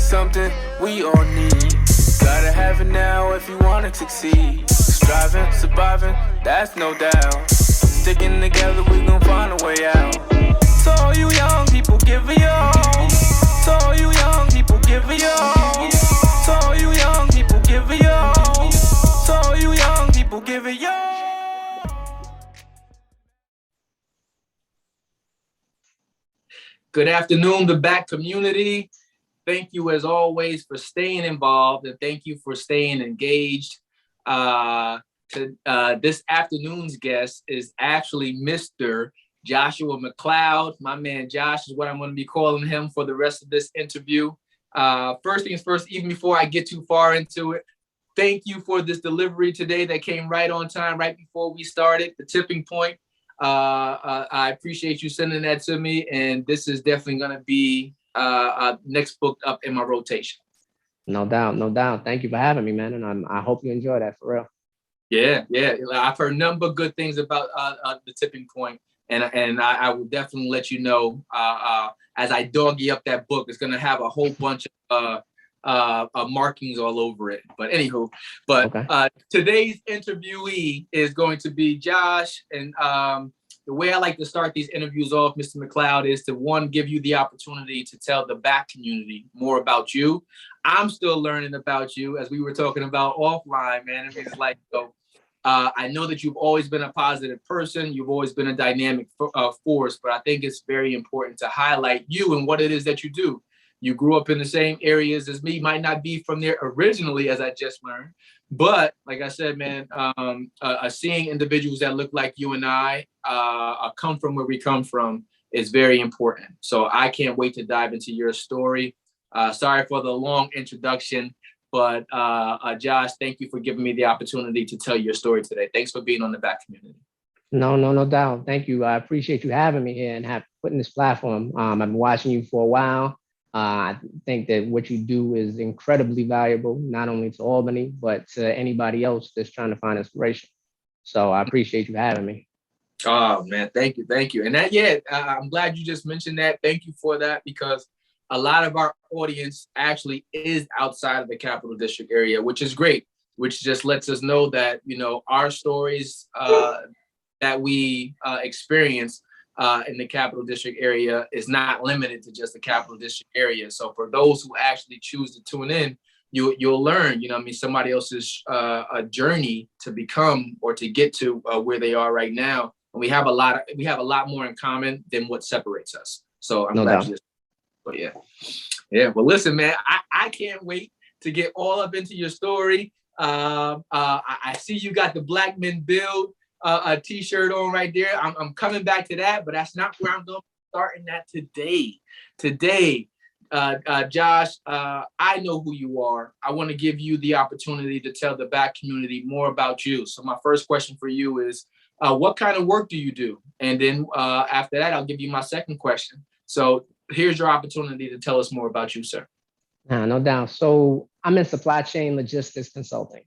something we all need. Gotta have it now if you wanna succeed. Striving, surviving, that's no doubt. Sticking together, we gon' find a way out. To all you young people, give it your all. To all you young people, give it your all. To all you young people, give it your all. To all you young people, give it your all. Good afternoon, the BAC community. Thank you, as always, for staying involved, and thank you for staying engaged. This afternoon's guest is actually Mr. Joshua McCloud. My man Josh is what I'm going to be calling him for the rest of this interview. First things first, even before I get too far into it, thank you for this delivery today that came right on time, right before we started, the tipping point. I appreciate you sending that to me, and this is definitely going to be next book up in my rotation. No doubt, no doubt. Thank you for having me, man, and I hope you enjoy that for real. Yeah. I've heard none but good things about the tipping point, and I will definitely let you know as I doggy up that book. It's going to have a whole bunch of markings all over it. But anywho, okay. Today's interviewee is going to be Josh, and the way I like to start these interviews off, Mr. McCloud, is to one, give you the opportunity to tell the BAC community more about you. I'm still learning about you, as we were talking about offline, man. It's like, so I know that you've always been a positive person. You've always been a dynamic force, but I think it's very important to highlight you and what it is that you do. You grew up in the same areas as me, might not be from there originally, as I just learned. But like I said, man, seeing individuals that look like you and I come from where we come from is very important. So I can't wait to dive into your story. Sorry for the long introduction, but Josh, thank you for giving me the opportunity to tell your story today. Thanks for being on the BAC community. No doubt. Thank you. I appreciate you having me here and putting this platform. I've been watching you for a while. I think that what you do is incredibly valuable, not only to Albany, but to anybody else that's trying to find inspiration. So I appreciate you having me. Oh, man, thank you. And I'm glad you just mentioned that. Thank you for that, because a lot of our audience actually is outside of the Capital District area, which is great, which just lets us know that, our stories that we experience in the Capital District area is not limited to just the Capital District area. So for those who actually choose to tune in, you'll learn, somebody else's journey to become or to get to where they are right now. And we have a lot more in common than what separates us. So I'm glad you just. But yeah. Well, listen, man, I can't wait to get all up into your story. I see you got the Black Men Build a t-shirt on right there. I'm coming back to that, but that's not where I'm going to start in that today. Today, Josh, I know who you are. I want to give you the opportunity to tell the BAC community more about you. So my first question for you is, what kind of work do you do? And then after that, I'll give you my second question. So here's your opportunity to tell us more about you, sir. No doubt. So I'm in supply chain logistics consulting.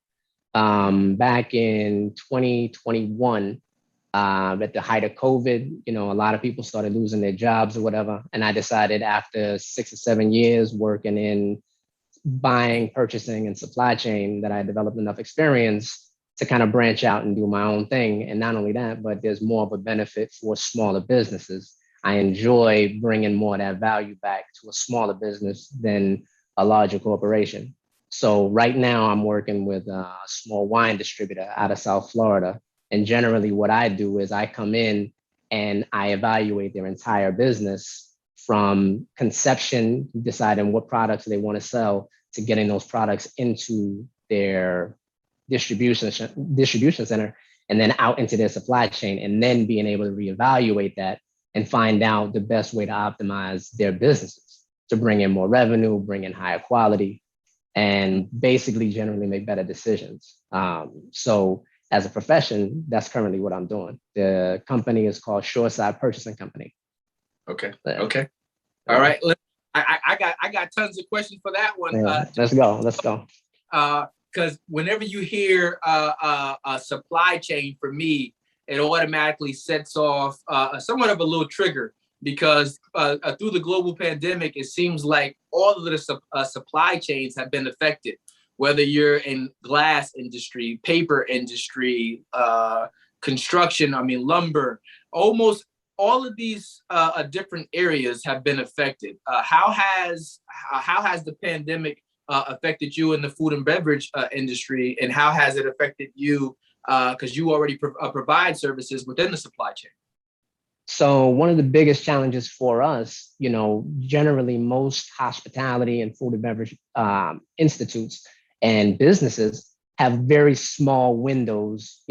Back in 2021, at the height of COVID, a lot of people started losing their jobs or whatever. And I decided after 6 or 7 years working in buying, purchasing, and supply chain that I developed enough experience to kind of branch out and do my own thing. And not only that, but there's more of a benefit for smaller businesses. I enjoy bringing more of that value back to a smaller business than a larger corporation. So right now I'm working with a small wine distributor out of South Florida. And generally what I do is I come in and I evaluate their entire business from conception, deciding what products they want to sell, to getting those products into their distribution center and then out into their supply chain, and then being able to reevaluate that and find out the best way to optimize their businesses to bring in more revenue, bring in higher quality, and basically generally make better decisions. So as a profession, that's currently what I'm doing. The company is called Shoreside Purchasing Company. Okay. All right. I got tons of questions for that one. Let's go. Because whenever you hear a supply chain, for me, it automatically sets off somewhat of a little trigger. because through the global pandemic, it seems like all of the supply chains have been affected. Whether you're in glass industry, paper industry, construction, lumber, almost all of these different areas have been affected. How has the pandemic affected you in the food and beverage industry, and how has it affected you? Because you already provide services within the supply chain. So one of the biggest challenges for us, generally most hospitality and food and beverage institutes and businesses have very small windows,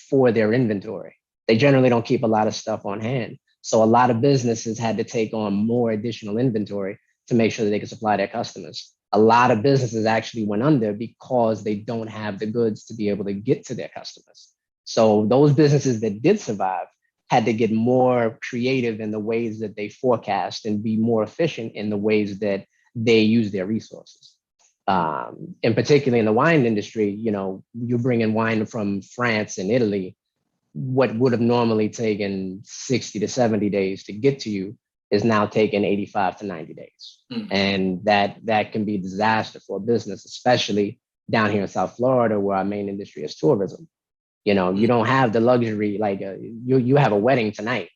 for their inventory. They generally don't keep a lot of stuff on hand. So a lot of businesses had to take on more additional inventory to make sure that they could supply their customers. A lot of businesses actually went under because they don't have the goods to be able to get to their customers. So those businesses that did survive had to get more creative in the ways that they forecast and be more efficient in the ways that they use their resources. And particularly in the wine industry, you bring in wine from France and Italy, what would have normally taken 60 to 70 days to get to you is now taking 85 to 90 days. And that can be a disaster for a business, especially down here in South Florida, where our main industry is tourism. You don't have the luxury, like you have a wedding tonight.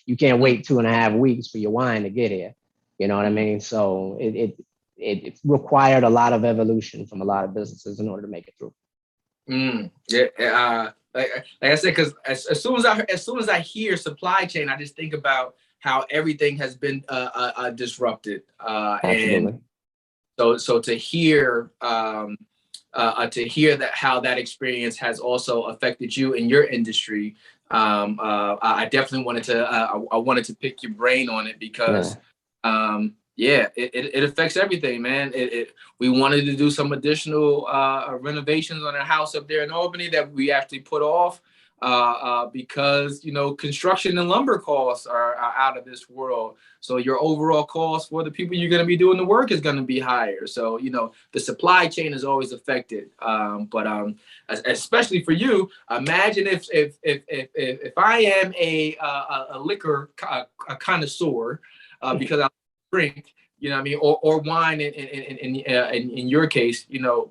You can't wait 2.5 weeks for your wine to get here. You know what I mean? So it required a lot of evolution from a lot of businesses in order to make it through. Yeah. Like I said, because as soon as I hear supply chain, I just think about how everything has been disrupted. Absolutely. And so to hear that how that experience has also affected you in your industry, I definitely wanted to pick your brain on it because it affects everything, man. We wanted to do some additional renovations on our house up there in Albany that we actually put off because construction and lumber costs are out of this world. So your overall cost for the people you're going to be doing the work is going to be higher. So the supply chain is always affected. But especially for you, imagine if I am a liquor connoisseur because I drink, or wine in your case,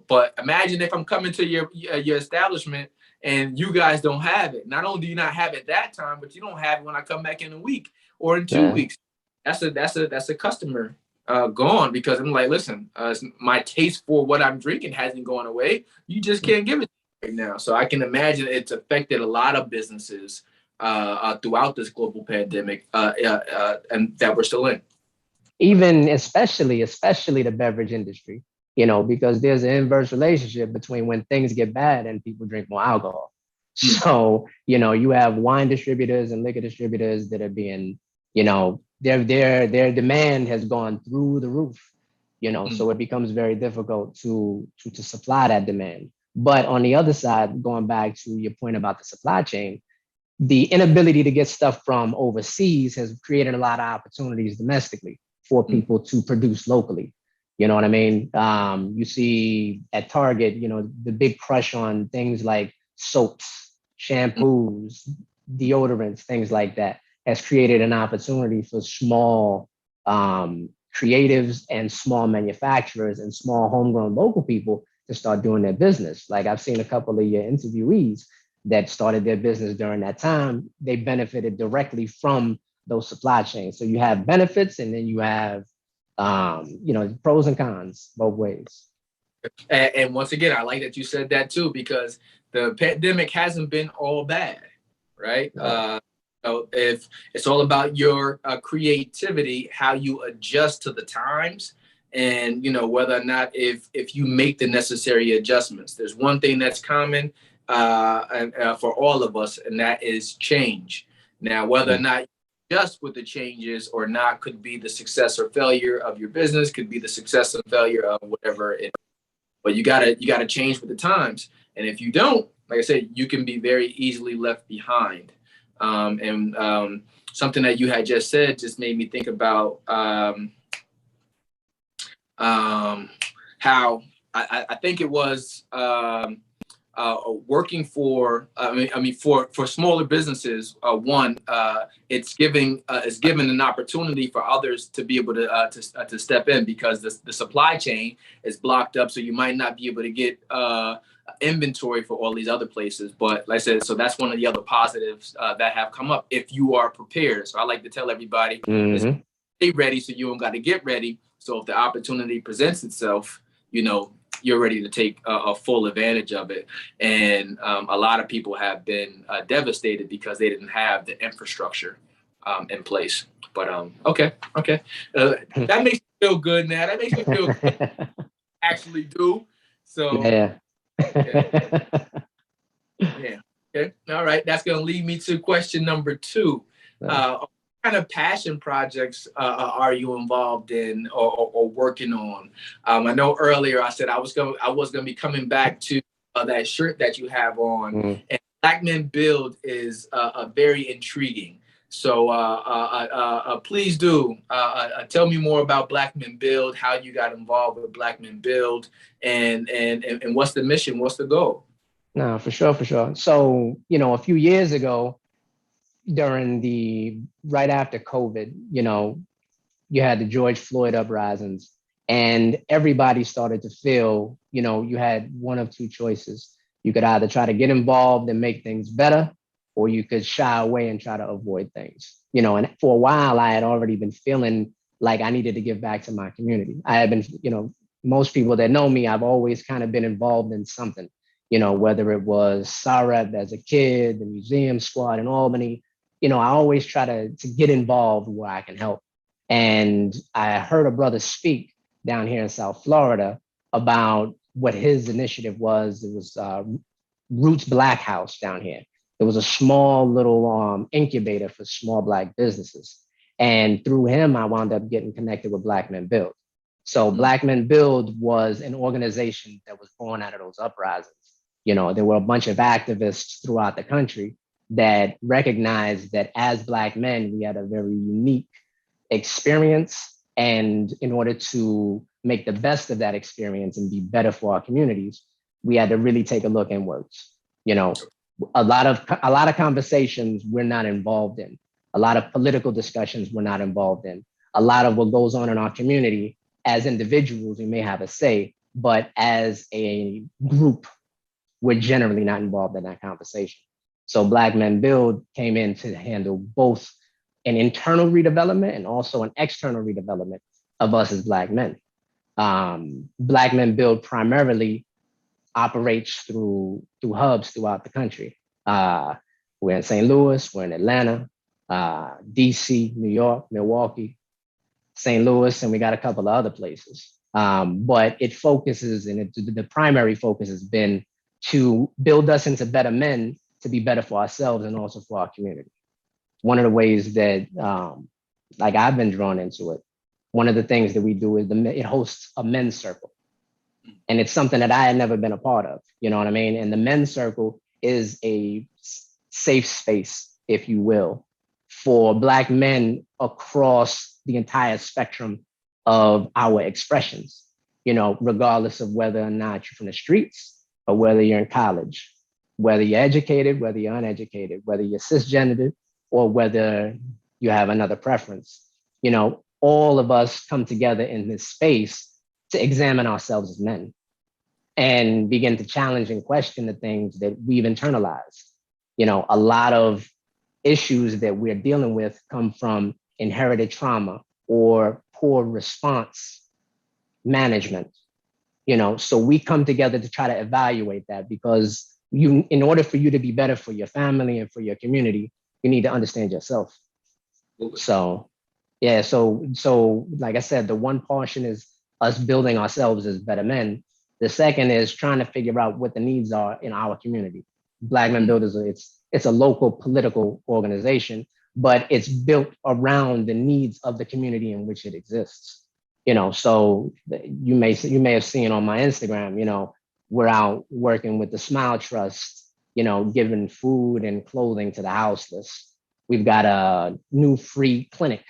but imagine if I'm coming to your establishment and you guys don't have it. Not only do you not have it that time, but you don't have it when I come back in a week or in 2 weeks. That's a customer gone, because I'm like, listen, my taste for what I'm drinking hasn't gone away. You just can't give it right now. So I can imagine it's affected a lot of businesses throughout this global pandemic and that we're still in. Even especially the beverage industry, because there's an inverse relationship between when things get bad and people drink more alcohol. So, you have wine distributors and liquor distributors that are being, their demand has gone through the roof, so it becomes very difficult to supply that demand. But on the other side, going back to your point about the supply chain, the inability to get stuff from overseas has created a lot of opportunities domestically for people to produce locally. You know what I mean? You see at Target, the big crush on things like soaps, shampoos, deodorants, things like that has created an opportunity for small creatives and small manufacturers and small homegrown local people to start doing their business. Like I've seen a couple of your interviewees that started their business during that time. They benefited directly from those supply chains. So you have benefits, and then you have, pros and cons both ways. And once again, I like that you said that too, because the pandemic hasn't been all bad, right? If it's all about your creativity, how you adjust to the times, and whether or not if you make the necessary adjustments. There's one thing that's common for all of us, and that is change. Now, whether or not just with the changes or not could be the success or failure of your business, could be the success and failure of whatever it is. But you gotta change with the times. And if you don't, like I said, you can be very easily left behind. Something that you had just said just made me think about how I think it was working for, for smaller businesses, it's giving an opportunity for others to be able to step in, because the supply chain is blocked up, so you might not be able to get inventory for all these other places. But like I said, so that's one of the other positives that have come up if you are prepared. So I like to tell everybody, is stay ready, so you don't got to get ready. So if the opportunity presents itself, you're ready to take a full advantage of it. And a lot of people have been devastated because they didn't have the infrastructure in place. But okay. That makes me feel good now. That makes me feel good. Actually do. So Yeah. yeah. Okay. All right. That's going to lead me to question number 2. What kind of passion projects are you involved in or working on? I know earlier I said I was going to be coming back to that shirt that you have on, and Black Men Build is very intriguing. So please do tell me more about Black Men Build, how you got involved with Black Men Build, and what's the mission, what's the goal? No, for sure. So, a few years ago, right after COVID, you had the George Floyd uprisings, and everybody started to feel, you had one of two choices. You could either try to get involved and make things better, or you could shy away and try to avoid things. And for a while, I had already been feeling like I needed to give back to my community. I had been, most people that know me, I've always kind of been involved in something, whether it was SAREP as a kid, the museum squad in Albany. I always try to get involved where I can help. And I heard a brother speak down here in South Florida about what his initiative was. It was Roots Black House down here. It was a small little incubator for small Black businesses. And through him, I wound up getting connected with Black Men Build. So Black Men Build was an organization that was born out of those uprisings. There were a bunch of activists throughout the country that recognized that as Black men, we had a very unique experience. And in order to make the best of that experience and be better for our communities, we had to really take a look inwards. A lot of conversations we're not involved in. A lot of political discussions we're not involved in. A lot of what goes on in our community, as individuals, we may have a say, but as a group, we're generally not involved in that conversation. So Black Men Build came in to handle both an internal redevelopment and also an external redevelopment of us as Black men. Black Men Build primarily operates through hubs throughout the country. We're in St. Louis, we're in Atlanta, DC, New York, Milwaukee, St. Louis, and we got a couple of other places. But it focuses, and the primary focus has been to build us into better men, to be better for ourselves and also for our community. One of the ways that, I've been drawn into it, one of the things that we do is it hosts a men's circle. And it's something that I had never been a part of, you know what I mean? And the men's circle is a safe space, if you will, for Black men across the entire spectrum of our expressions, regardless of whether or not you're from the streets or whether you're in college, whether you're educated, whether you're uneducated, whether you're cisgendered, or whether you have another preference. All of us come together in this space to examine ourselves as men and begin to challenge and question the things that we've internalized. A lot of issues that we're dealing with come from inherited trauma or poor response management. So we come together to try to evaluate that, because in order for you to be better for your family and for your community, you need to understand yourself. So, yeah, so like I said, the one portion is us building ourselves as better men. The second is trying to figure out what the needs are in our community. Black Men Build it's a local political organization, but it's built around the needs of the community in which it exists. So you may have seen on my Instagram, we're out working with the Smile Trust, giving food and clothing to the houseless. We've got a new free clinic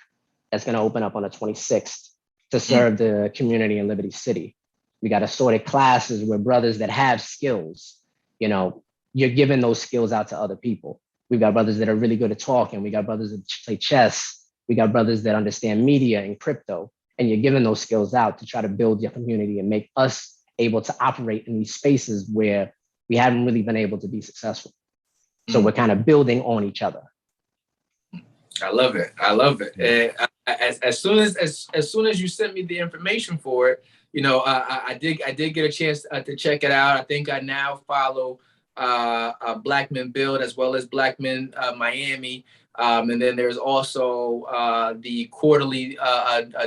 that's going to open up on the 26th to serve the community in Liberty City. We got assorted classes with brothers that have skills, you know, you're giving those skills out to other people. We've got brothers that are really good at talking. We got brothers that play chess. We got brothers that understand media and crypto. And you're giving those skills out to try to build your community and make us able to operate in these spaces where we haven't really been able to be successful. So we're kind of building on each other. I love it. I love it. And as soon as you sent me the information for it, you know, I did get a chance to check it out. I think I now follow Black Men Build as well as Black Men Miami. And then there's also the quarterly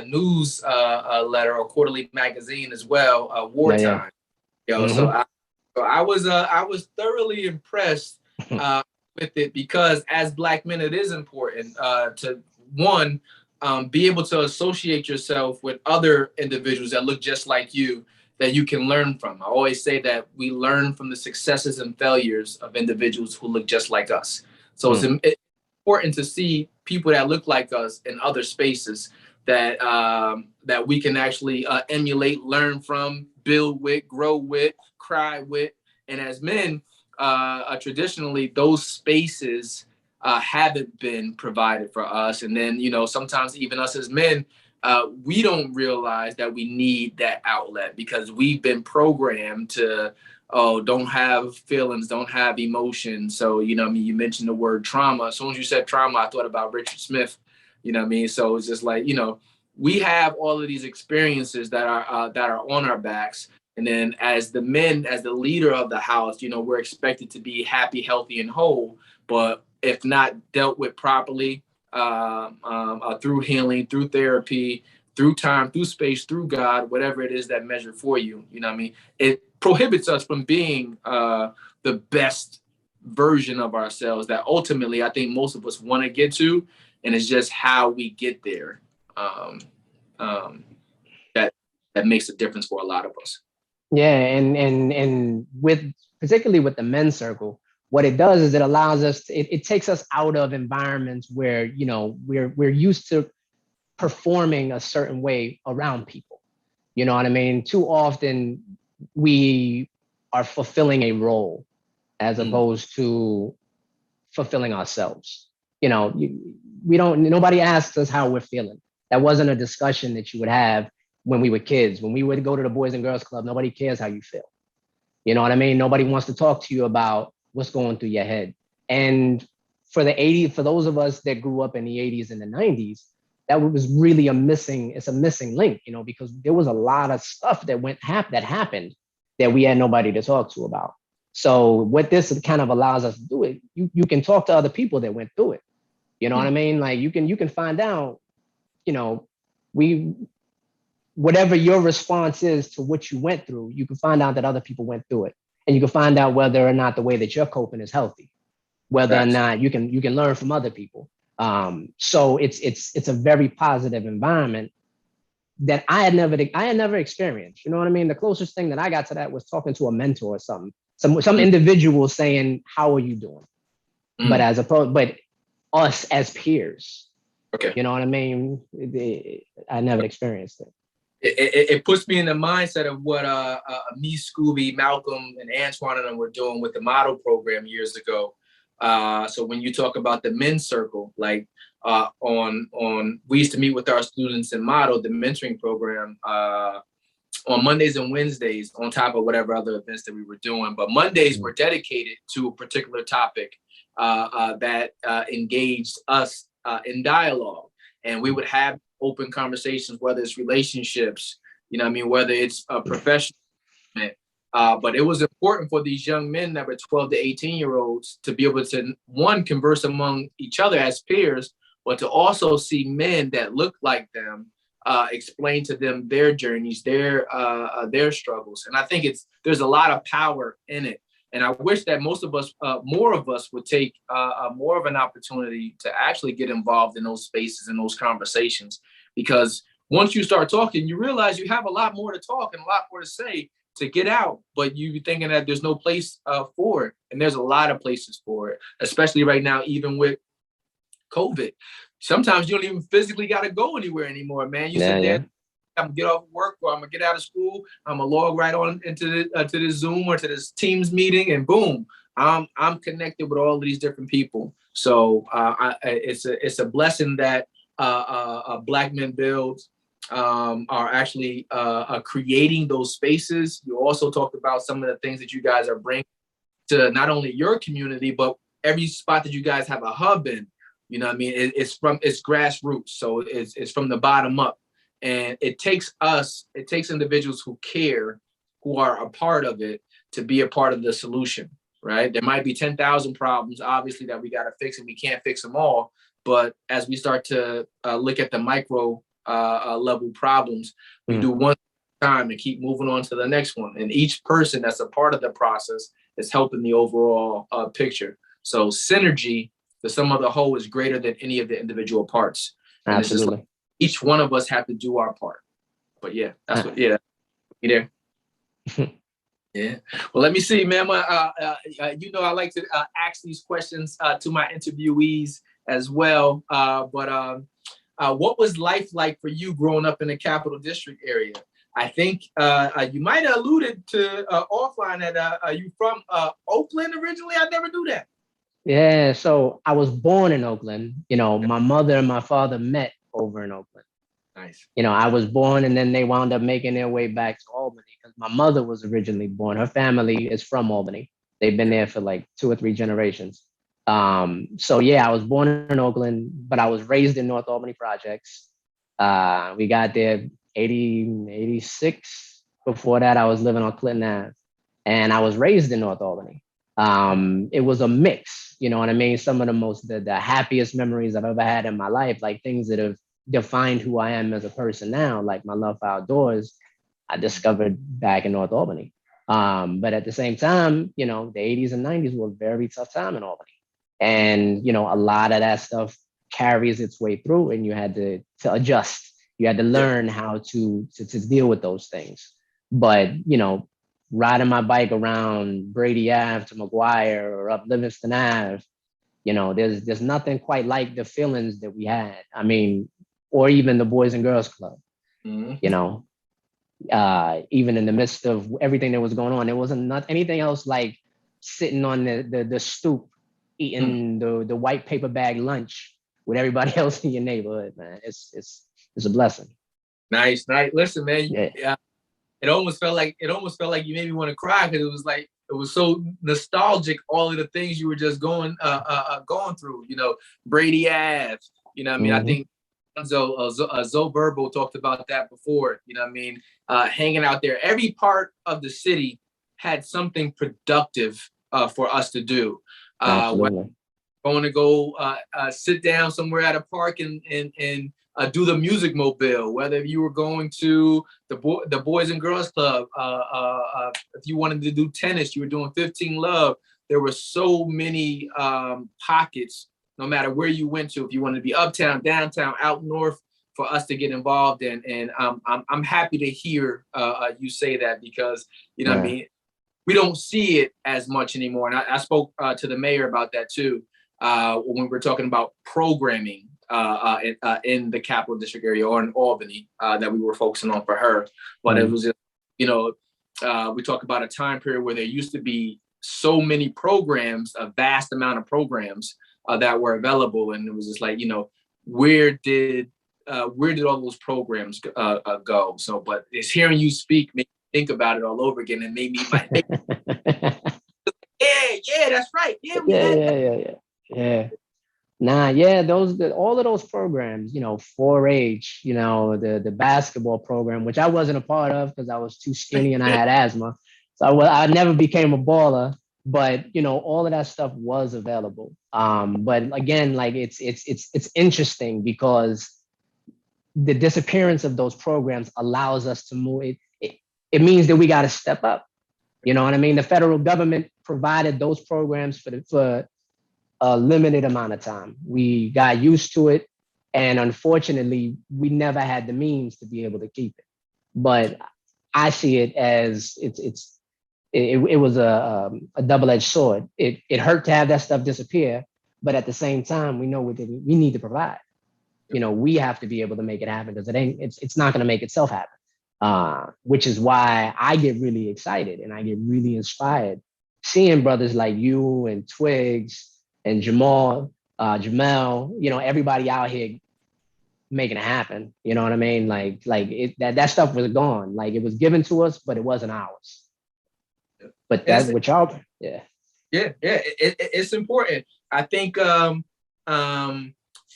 news letter or quarterly magazine as well, Wartime. You know, so I was thoroughly impressed with it, because as Black men, it is important to one, be able to associate yourself with other individuals that look just like you, that you can learn from. I always say that we learn from the successes and failures of individuals who look just like us. So it's important to see people that look like us in other spaces that that we can actually emulate, learn from, build with, grow with, cry with. And as men, traditionally, those spaces haven't been provided for us. And then, you know, sometimes even us as men, we don't realize that we need that outlet, because we've been programmed to, don't have feelings, don't have emotions. So, you know what I mean? You mentioned the word trauma. As soon as you said trauma, I thought about Richard Smith, you know what I mean? So it's just like, you know, we have all of these experiences that are on our backs. And then as the men, as the leader of the house, you know, we're expected to be happy, healthy, and whole. But if not dealt with properly, through healing, through therapy, through time, through space, through God, whatever it is that measure for you, you know what I mean? It prohibits us from being the best version of ourselves that ultimately I think most of us want to get to. And it's just how we get there that makes a difference for a lot of us. Yeah, and with particularly with the men's circle, what it does is it allows us to, it takes us out of environments where, you know, we're used to performing a certain way around people. You know what I mean? Too often we are fulfilling a role as opposed to fulfilling ourselves. You know, nobody asks us how we're feeling. That wasn't a discussion that you would have when we were kids. When we would go to the Boys and Girls Club, nobody cares how you feel. You know what I mean? Nobody wants to talk to you about what's going through your head. And for the 80s, for those of us that grew up in the 80s and the 90s, that was really a missing link, you know, because there was a lot of stuff that happened that we had nobody to talk to about. So what this kind of allows us to do, it, you can talk to other people that went through it. You know what I mean? Like you can find out, you know, whatever your response is to what you went through, you can find out that other people went through it. And you can find out whether or not the way that you're coping is healthy, whether or not you can learn from other people. So it's a very positive environment that I had never experienced. You know what I mean? The closest thing that I got to that was talking to a mentor or something. Some individual saying, "How are you doing?" But but us as peers. Okay. You know what I mean? I never experienced it. It puts me in the mindset of what me, Scooby, Malcolm, and Antoine and them were doing with the model program years ago. So when you talk about the men's circle, like we used to meet with our students in model, the mentoring program, on Mondays and Wednesdays, on top of whatever other events that we were doing. But Mondays were dedicated to a particular topic that engaged us in dialogue. And we would have open conversations, whether it's relationships, you know what I mean, whether it's a professional. But it was important for these young men that were 12 to 18-year-olds to be able to, one, converse among each other as peers, but to also see men that look like them, explain to them their journeys, their struggles. And I think there's a lot of power in it. And I wish that more of us would take more of an opportunity to actually get involved in those spaces and those conversations. Because once you start talking, you realize you have a lot more to talk and a lot more to say to get out, but you be thinking that there's no place for it. And there's a lot of places for it, especially right now, even with COVID. Sometimes you don't even physically got to go anywhere anymore, man. You sit there, I'm gonna get off work or I'm gonna get out of school. I'm gonna log right on into to this Zoom or to this Teams meeting, and boom, I'm connected with all of these different people. So it's a blessing that Black Men Build are actually creating those spaces. You also talked about some of the things that you guys are bringing to not only your community, but every spot that you guys have a hub in. You know what I mean? It's grassroots. So it's from the bottom up. And it takes individuals who care, who are a part of it, to be a part of the solution, right? There might be 10,000 problems, obviously, that we got to fix, and we can't fix them all. But as we start to look at the micro level problems, we do one time and keep moving on to the next one. And each person that's a part of the process is helping the overall picture. So synergy, the sum of the whole, is greater than any of the individual parts. And Absolutely. Like each one of us have to do our part. But yeah, that's what. Yeah, you there. Yeah. Well, let me see, ma'am. You know, I like to ask these questions to my interviewees as well. But what was life like for you growing up in the Capital District area? I think you might have alluded to offline that you from Oakland originally. I never knew that. Yeah, so I was born in Oakland. You know, my mother and my father met over in Oakland. Nice. You know, I was born and then they wound up making their way back to Albany because my mother was originally born. Her family is from Albany. They've been there for like 2 or 3 generations. So yeah, I was born in Oakland, but I was raised in North Albany projects. We got there 80, 86. Before that, I was living on Clinton Ave, and I was raised in North Albany. It was a mix, you know what I mean? Some of the happiest memories I've ever had in my life, like things that have defined who I am as a person now, like my love for outdoors, I discovered back in North Albany. But at the same time, you know, the 80s and 90s were a very tough time in Albany. And, you know, a lot of that stuff carries its way through, and you had to adjust. You had to learn how to deal with those things. But, you know, riding my bike around Brady Ave to McGuire or up Livingston Ave, you know, there's nothing quite like the feelings that we had. I mean, or even the Boys and Girls Club, you know, even in the midst of everything that was going on, there wasn't anything else like sitting on the stoop, eating the white paper bag lunch with everybody else in your neighborhood, man. It's a blessing. Nice. Listen, man. Yeah. It almost felt like you made me want to cry, because it was so nostalgic. All of the things you were just going through. You know, Brady Ave. You know what I mean? I think Zoe Verbo talked about that before. You know what I mean? Hanging out there. Every part of the city had something productive for us to do. Absolutely. Going to go sit down somewhere at a park and do the music mobile, whether you were going to the Boys and Girls Club, if you wanted to do tennis, you were doing 15 Love. There were so many pockets, no matter where you went to, if you wanted to be uptown, downtown, out north, for us to get involved in. And I'm happy to hear you say that, because, you know what I mean, we don't see it as much anymore. And I spoke to the mayor about that too, when we were talking about programming in the Capital District area, or in Albany, that we were focusing on for her. But it was just, you know, we talk about a time period where there used to be so many programs, a vast amount of programs that were available. And it was just like, you know, where did all those programs go? So, but it's hearing you speak made me think about it all over again, and made me yeah, that's right. Yeah. Nah, yeah, all of those programs, you know, 4-H, you know, the basketball program, which I wasn't a part of because I was too skinny and I had asthma. So I never became a baller, but, you know, all of that stuff was available. But again, like it's interesting because the disappearance of those programs allows us to move. It means that we got to step up. You know what I mean? The federal government provided those programs for a limited amount of time. We got used to it, and unfortunately, we never had the means to be able to keep it. But I see it as it was a double-edged sword. It hurt to have that stuff disappear, but at the same time, we know we need to provide. we have to be able to make it happen because it's not going to make itself happen. Which is why I get really excited and I get really inspired seeing brothers like you and Twigs and Jamel, everybody out here making it happen. You know what I mean? That stuff was gone. Like it was given to us, but it wasn't ours. But that's what y'all, yeah. Yeah. It's important. I think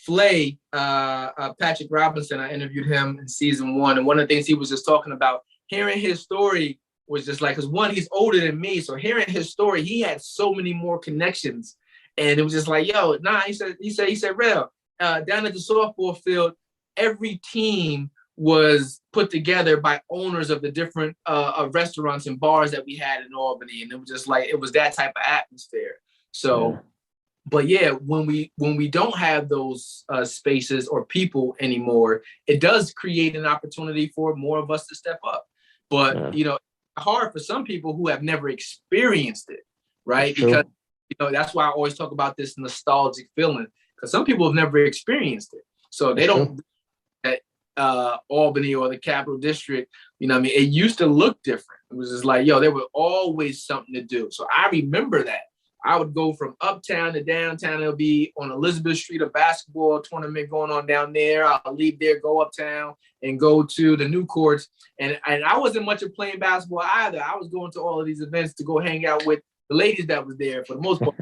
Flay, Patrick Robinson, I interviewed him in season 1. And one of the things he was just talking about, hearing his story was just like, because one, he's older than me. So hearing his story, he had so many more connections. And it was just like, yo, nah, he said, Real, down at the softball field, every team was put together by owners of the different restaurants and bars that we had in Albany. And it was just like, it was that type of atmosphere. So, but yeah, when we don't have those spaces or people anymore, it does create an opportunity for more of us to step up. But, hard for some people who have never experienced it, right? Because, that's why I always talk about this nostalgic feeling, because some people have never experienced it. So they don't, Albany or the Capital District, it used to look different. It was just like, there was always something to do. So I remember that. I would go from uptown to downtown. It'll be on Elizabeth Street, a basketball tournament going on down there. I'll leave there, go uptown, and go to the new courts. And I wasn't much of playing basketball either. I was going to all of these events to go hang out with the ladies that was there for the most part.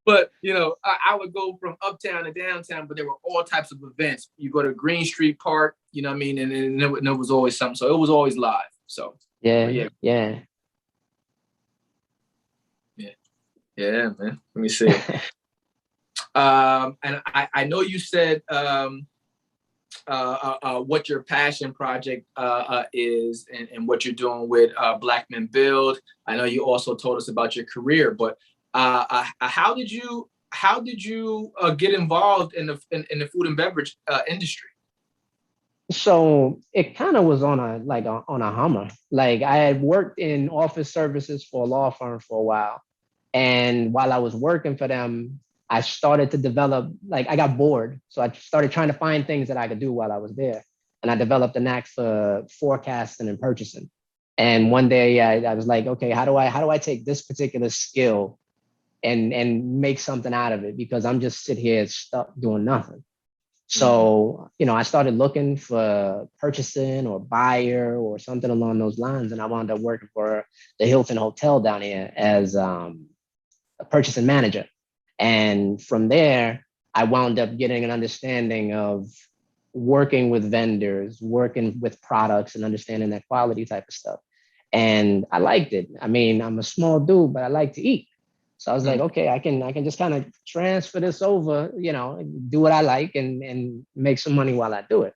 But, I would go from uptown to downtown, but there were all types of events. You go to Green Street Park, you know what I mean? And there was always something. So it was always live. So, yeah. Yeah, man. Let me see. And I know you said what your passion project is and what you're doing with Black Men Build. I know you also told us about your career, but how did you get involved in the food and beverage industry? So it kind of was on a Hummer. Like I had worked in office services for a law firm for a while. And while I was working for them, I started to develop, I got bored. So I started trying to find things that I could do while I was there. And I developed a knack for forecasting and purchasing. And one day I was like, okay, how do I take this particular skill and make something out of it? Because I'm just sitting here stuck doing nothing. So, I started looking for purchasing or buyer or something along those lines. And I wound up working for the Hilton Hotel down here as a purchasing manager. And from there, I wound up getting an understanding of working with vendors, working with products and understanding that quality type of stuff. And I liked it. I mean, I'm a small dude, but I like to eat. So I was like, okay, I can just kind of transfer this over, do what I like and make some money while I do it.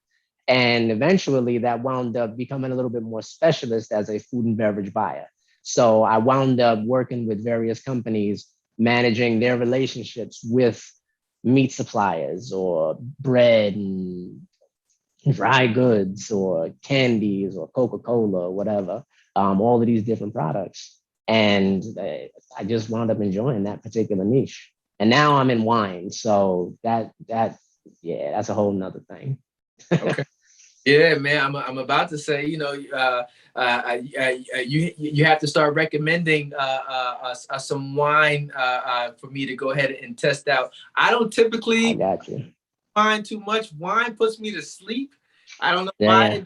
And eventually that wound up becoming a little bit more specialist as a food and beverage buyer. So I wound up working with various companies, managing their relationships with meat suppliers or bread and dry goods or candies or Coca-Cola or whatever, all of these different products. And I just wound up enjoying that particular niche. And now I'm in wine. So that's a whole nother thing. Okay. Yeah, man, I'm about to say, you have to start recommending some wine for me to go ahead and test out. I don't typically wine too much. Wine puts me to sleep. I don't know why.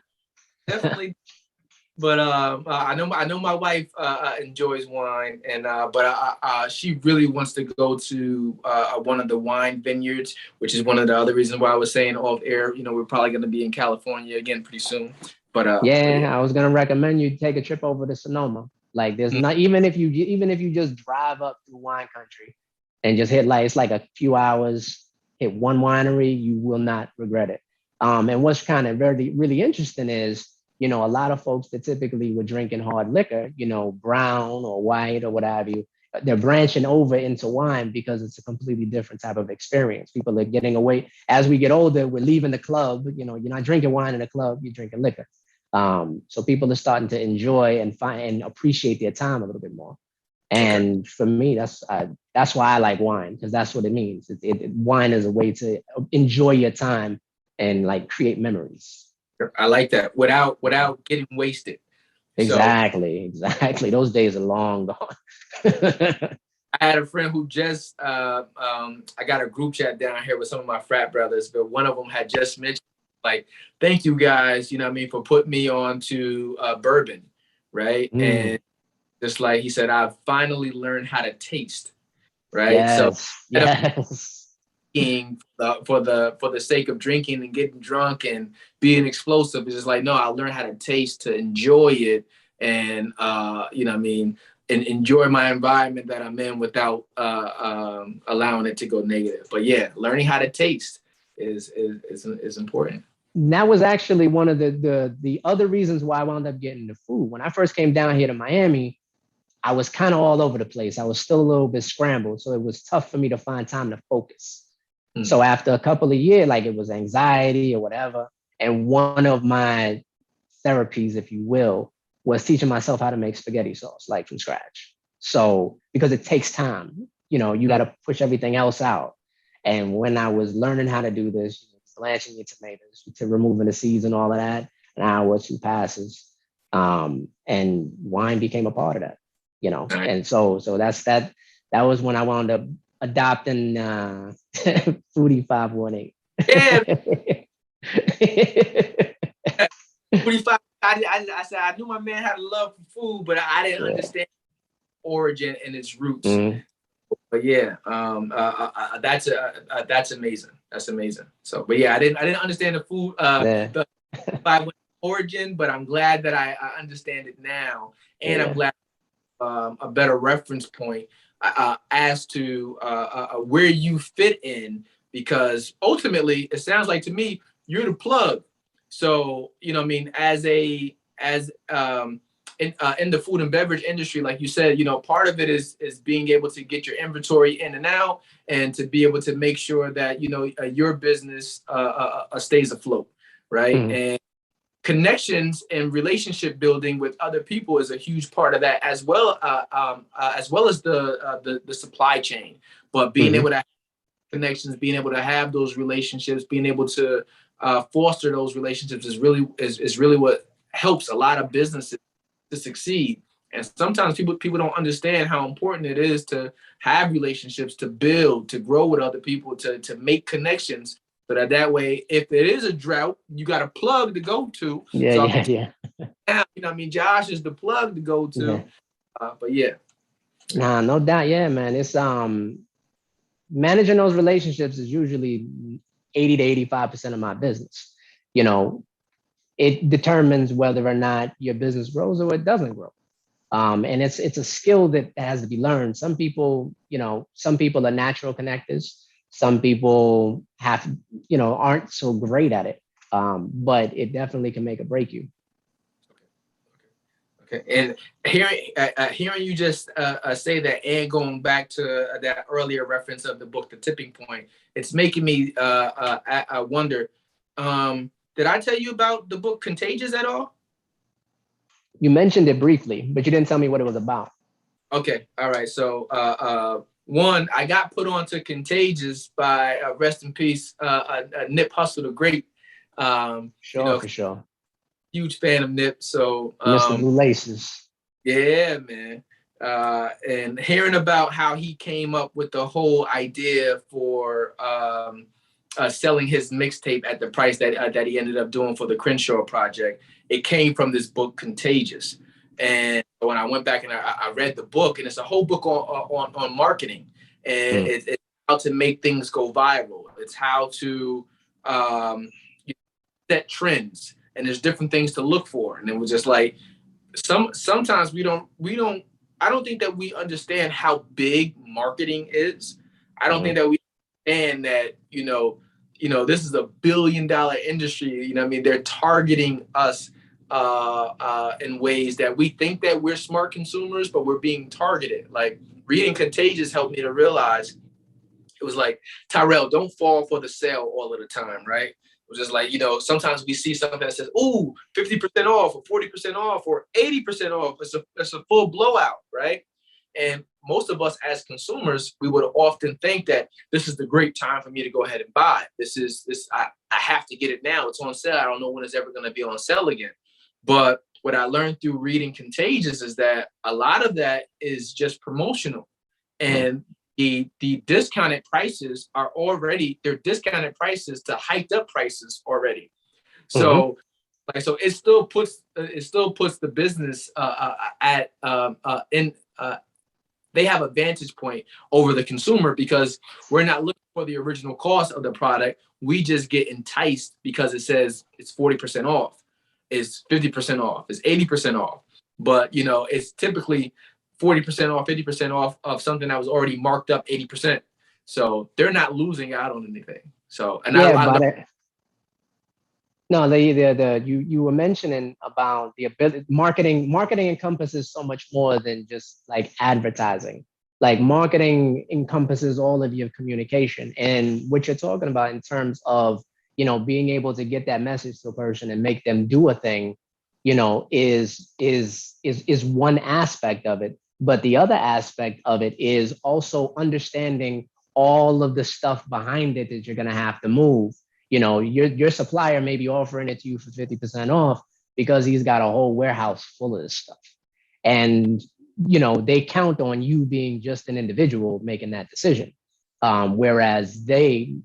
Definitely. But I know my wife enjoys wine, and but she really wants to go to one of the wine vineyards, which is one of the other reasons why I was saying off air. We're probably going to be in California again pretty soon. But I was going to recommend you take a trip over to Sonoma. Like there's not even if you just drive up through wine country and just hit it's like a few hours, hit one winery, you will not regret it. And what's kind of really interesting is, a lot of folks that typically were drinking hard liquor, brown or white or what have you, they're branching over into wine because it's a completely different type of experience. People are getting away. As we get older, we're leaving the club. You're not drinking wine in a club, you're drinking liquor. So people are starting to enjoy and find and appreciate their time a little bit more. And for me, that's why I like wine, because that's what it means. Wine is a way to enjoy your time and like create memories. I like that without getting wasted. Exactly. Those days are long gone. I had a friend who just, I got a group chat down here with some of my frat brothers, but one of them had just mentioned, like, thank you guys, you know what I mean, for putting me on to bourbon, right? And just like he said, I've finally learned how to taste, right? Yes. For the sake of drinking and getting drunk and being explosive, it's just like, no, I learned how to taste, to enjoy it, and you know what I mean, and enjoy my environment that I'm in without allowing it to go negative. But yeah, learning how to taste is important. That was actually one of the other reasons why I wound up getting the food. When I first came down here to Miami, I was kind of all over the place. I was still a little bit scrambled, so it was tough for me to find time to focus. So after a couple of years, like it was anxiety or whatever, and one of my therapies, if you will, was teaching myself how to make spaghetti sauce, like from scratch. So because it takes time, you know, you got to push everything else out. And when I was learning how to do this, blanching your tomatoes, to removing the seeds and all of that, an hour or two passes, and wine became a part of that, you know. And so that's that. That was when I wound up adopting Foodie 518. Yeah. Foodie 5. I said I knew my man had a love for food, but I didn't understand origin and its roots. But yeah, that's amazing. That's amazing. So, but yeah, I didn't understand the food the 518 origin, but I'm glad that I understand it now, and I'm glad a better reference point as to where you fit in, because ultimately it sounds like to me you're the plug. So, you know what I mean, in the food and beverage industry, like you said, you know, part of it is being able to get your inventory in and out, and to be able to make sure that, you know, your business stays afloat, right? And connections and relationship building with other people is a huge part of that, as well as the supply chain. But being able to have connections, being able to have those relationships, being able to foster those relationships is really what helps a lot of businesses to succeed. And sometimes people don't understand how important it is to have relationships, to build, to grow with other people, to make connections, so that way, if there is a drought, you got a plug to go to. Yeah. Now, you know, I mean, Josh is the plug to go to. But yeah. Nah, no doubt. Yeah, man. It's managing those relationships is usually 80 to 85% of my business. You know, it determines whether or not your business grows or it doesn't grow. And it's a skill that has to be learned. Some people are natural connectors. Some people aren't so great at it, but it definitely can make or break you. Okay. And hearing you just say that, and going back to that earlier reference of the book, The Tipping Point, it's making me wonder, did I tell you about the book Contagious at all? You mentioned it briefly, but you didn't tell me what it was about. Okay. All right. So, one, I got put onto Contagious by rest in peace, Nip Hussle the Great. For sure. Huge fan of Nip. So Mr. Blue Laces. Yeah, man. And hearing about how he came up with the whole idea for selling his mixtape at the price that he ended up doing for the Crenshaw project, it came from this book Contagious. And when I went back and I read the book, and it's a whole book on marketing, and it's how to make things go viral. It's how to set trends, and there's different things to look for. And it was just like, sometimes I don't think that we understand how big marketing is. I don't think that we understand that, you know, this is $1 billion industry. You know what I mean? They're targeting us in ways that we think that we're smart consumers, but we're being targeted. Like, reading Contagious helped me to realize, it was like, Tyrell, don't fall for the sale all of the time, right? It was just like, you know, sometimes we see something that says, ooh, 50% off or 40% off or 80% off. It's a full blowout, right? And most of us as consumers, we would often think that this is the great time for me to go ahead and buy. I have to get it now. It's on sale. I don't know when it's ever going to be on sale again. But what I learned through reading Contagious is that a lot of that is just promotional. And the discounted prices are already, they're discounted prices to hiked up prices already. So so it still puts the business they have a vantage point over the consumer, because we're not looking for the original cost of the product. We just get enticed because it says it's 40% off, it's 50% off, it's 80% off. But it's typically 40% off, 50% off of something that was already marked up 80%. So they're not losing out on anything. So no, you were mentioning about the ability, marketing encompasses so much more than just like advertising. Like marketing encompasses all of your communication, and what you're talking about in terms of, being able to get that message to a person and make them do a thing, is one aspect of it. But the other aspect of it is also understanding all of the stuff behind it that you're going to have to move. Your supplier may be offering it to you for 50% off because he's got a whole warehouse full of this stuff. And, they count on you being just an individual making that decision. Whereas the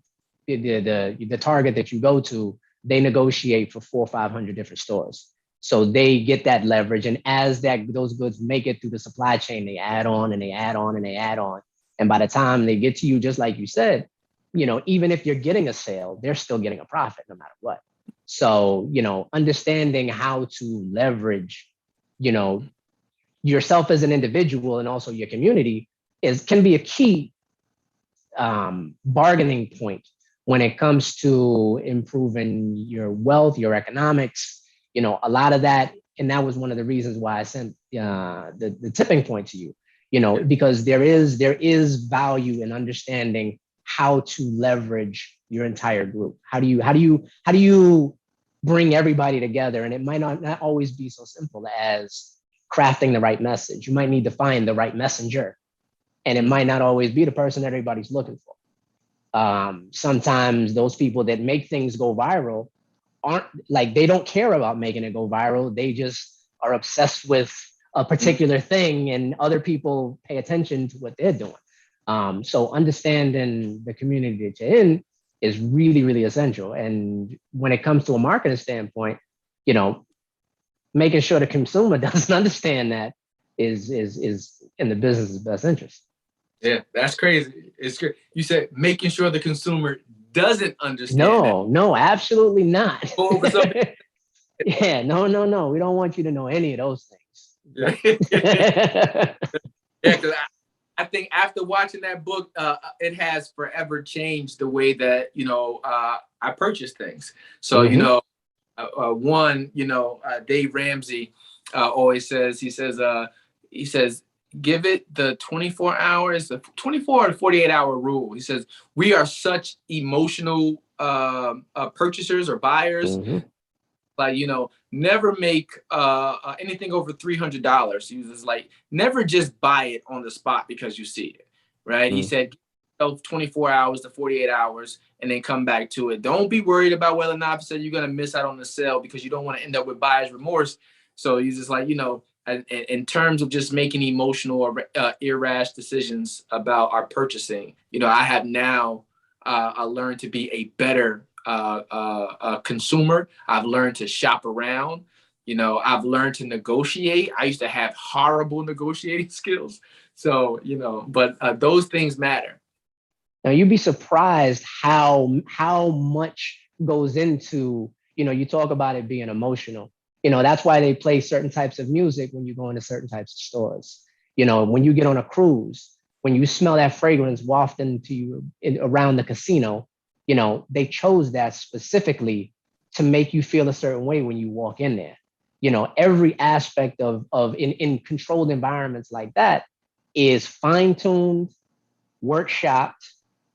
target that you go to, they negotiate for 400 or 500 different stores. So they get that leverage. And as those goods make it through the supply chain, they add on and they add on and they add on. And by the time they get to you, just like you said, even if you're getting a sale, they're still getting a profit no matter what. So, understanding how to leverage, yourself as an individual and also your community can be a key bargaining point when it comes to improving your wealth, your economics, a lot of that. And that was one of the reasons why I sent the tipping point to you, because there is value in understanding how to leverage your entire group. How do you bring everybody together? And it might not always be so simple as crafting the right message. You might need to find the right messenger, and it might not always be the person that everybody's looking for. Sometimes those people that make things go viral they don't care about making it go viral. They just are obsessed with a particular thing, and other people pay attention to what they're doing. So understanding the community that you're in is really, really essential. And when it comes to a marketing standpoint, making sure the consumer doesn't understand that is in the business's best interest. Yeah, that's crazy. It's good. You said making sure the consumer doesn't understand. No, absolutely not. Yeah, no. We don't want you to know any of those things. Yeah, because I think after watching that book, it has forever changed the way that I purchase things. So Dave Ramsey always says, he says give it the 24 hours, the 24 to 48 hour rule. He says we are such emotional purchasers or buyers. Never make anything over $300. He was like, never just buy it on the spot because you see it, right? He said, 24 hours to 48 hours and then come back to it. Don't be worried about whether or not you're going to miss out on the sale, because you don't want to end up with buyer's remorse. So he's just like, in terms of just making emotional or irrational decisions about our purchasing, I have now learned to be a better consumer. I've learned to shop around. I've learned to negotiate. I used to have horrible negotiating skills. So, but those things matter. Now, you'd be surprised how much goes into, you talk about it being emotional. That's why they play certain types of music when you go into certain types of stores. When you get on a cruise, when you smell that fragrance wafting to you around the casino, they chose that specifically to make you feel a certain way when you walk in there. Every aspect of in controlled environments like that is fine-tuned, workshopped,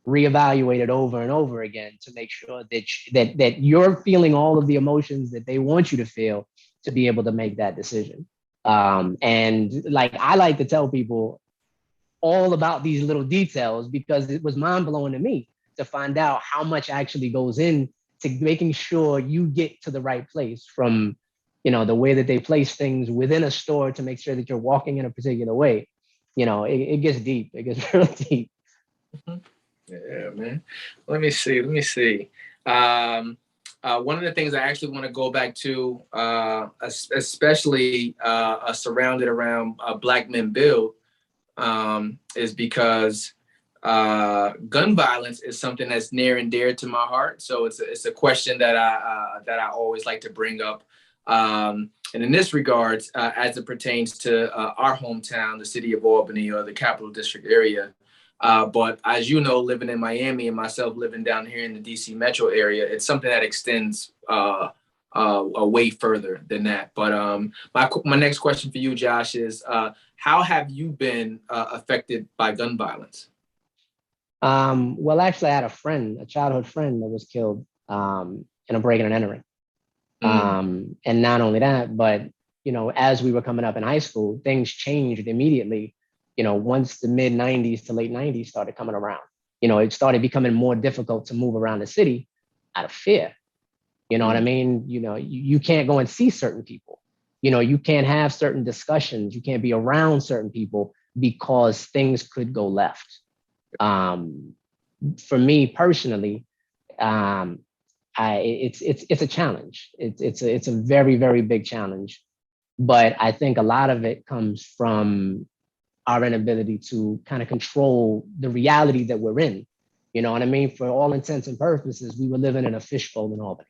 reevaluated over and over again to make sure that you're feeling all of the emotions that they want you to feel to be able to make that decision. And like I like to tell people, all about these little details because it was mind blowing to me to find out how much actually goes in to making sure you get to the right place, from, the way that they place things within a store to make sure that you're walking in a particular way. It gets deep. It gets real deep. Yeah, man. Let me see. One of the things I actually want to go back to, especially surrounded around Black Men Build, is because gun violence is something that's near and dear to my heart. So it's a question that I always like to bring up. And in this regards, as it pertains to our hometown, the city of Albany, or the Capital District area. But as you know, living in Miami and myself living down here in the DC metro area, it's something that extends way further than that. But my next question for you, Josh, is how have you been affected by gun violence? Well, actually, I had a childhood friend that was killed in a breaking and entering. And not only that, but, as we were coming up in high school, things changed immediately. Once the mid 90s to late 90s started coming around, it started becoming more difficult to move around the city out of fear. You know what I mean? You can't go and see certain people. You can't have certain discussions. You can't be around certain people because things could go left. For me personally, it's a challenge. It's a very, very big challenge. But I think a lot of it comes from our inability to kind of control the reality that we're in. You know what I mean? For all intents and purposes, we were living in a fishbowl in Albany.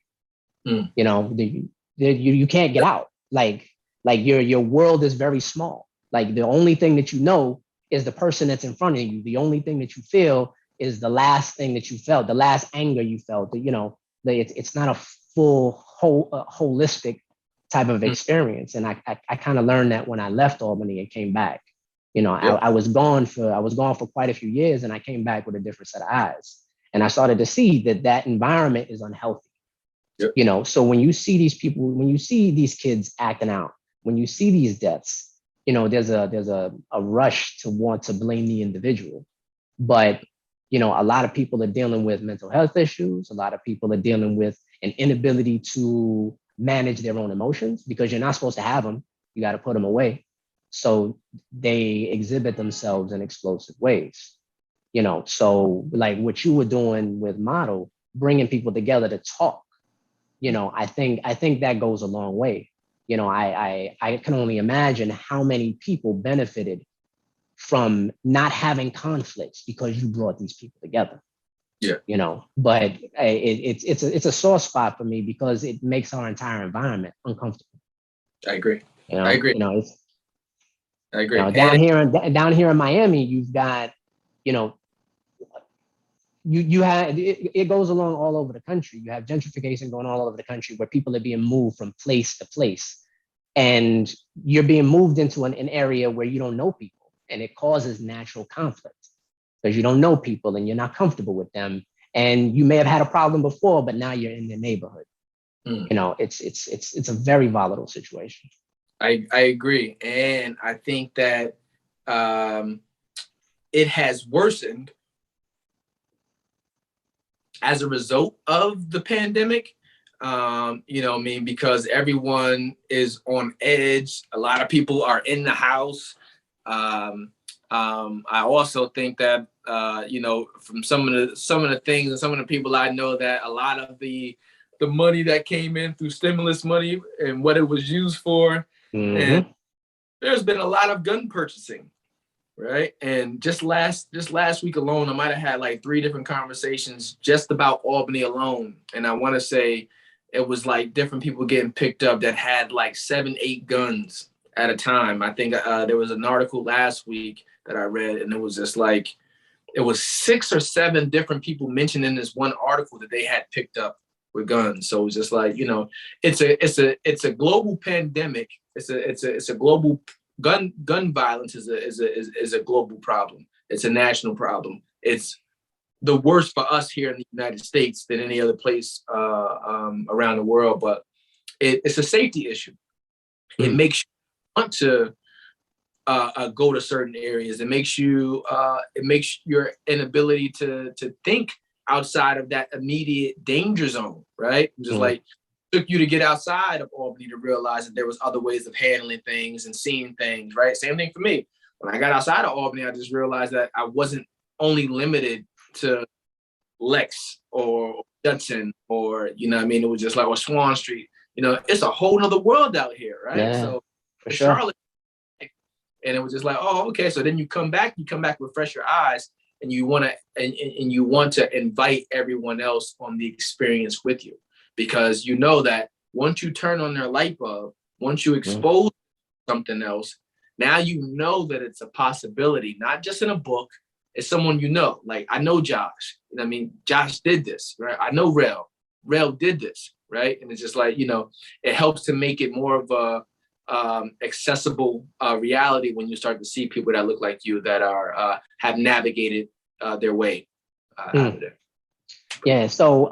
You can't get out. Like your world is very small. Like the only thing that you know is the person that's in front of you. The only thing that you feel is the last thing that you felt, the last anger you felt. It's not a full holistic type of experience. And I kind of learned that when I left Albany and came back. I was gone for quite a few years, and I came back with a different set of eyes. And I started to see that environment is unhealthy. Yep. So when you see these people, when you see these kids acting out, when you see these deaths, there's a rush to want to blame the individual. But, a lot of people are dealing with mental health issues. A lot of people are dealing with an inability to manage their own emotions because you're not supposed to have them. You got to put them away. So they exhibit themselves in explosive ways. So like what you were doing with Model, bringing people together to talk, I think that goes a long way. I can only imagine how many people benefited from not having conflicts because you brought these people together. Yeah. But it's a sore spot for me because it makes our entire environment uncomfortable. I agree. I agree. I agree. Down here in Miami, you've got, you have, it goes along all over the country. You have gentrification going all over the country where people are being moved from place to place. And you're being moved into an area where you don't know people, and it causes natural conflict because you don't know people and you're not comfortable with them. And you may have had a problem before, but now you're in their neighborhood. It's a very volatile situation. I agree. And I think that it has worsened as a result of the pandemic. Because everyone is on edge. A lot of people are in the house. I also think that, from some of the things and some of the people I know, that a lot of the money that came in through stimulus money and what it was used for, and there's been a lot of gun purchasing, right? And just last week alone, I might have had like 3 different conversations just about Albany alone. And I want to say it was like different people getting picked up that had like 7, 8 guns at a time. I think there was an article last week that I read, and it was just like, it was 6 or 7 different people mentioned in this one article that they had picked up with guns. So it was just like, it's a global pandemic. It's a global gun violence is a global problem. It's a national problem. It's the worst for us here in the United States than any other place around the world, but it's a safety issue. It makes you want to go to certain areas. It makes your inability to think outside of that immediate danger zone, right? Just like took you to get outside of Albany to realize that there was other ways of handling things and seeing things, right? Same thing for me. When I got outside of Albany, I just realized that I wasn't only limited to Lex or Judson or, you know what I mean? It was just like, or Swan Street, you know, it's a whole nother world out here, right? Yeah, so for sure. Charlotte, and it was just like, oh, okay. So then you come back with fresher eyes, and you want to invite everyone else on the experience with you, because you know that once you turn on their light bulb, once you expose something else, now you know that it's a possibility, not just in a book. It's someone you know. Like, I know Josh. You know what I mean? Josh did this, right? I know Rel. Rel did this, right? And it's just like, you know, it helps to make it more of a accessible reality when you start to see people that look like you that are have navigated their way out of there. Yeah. So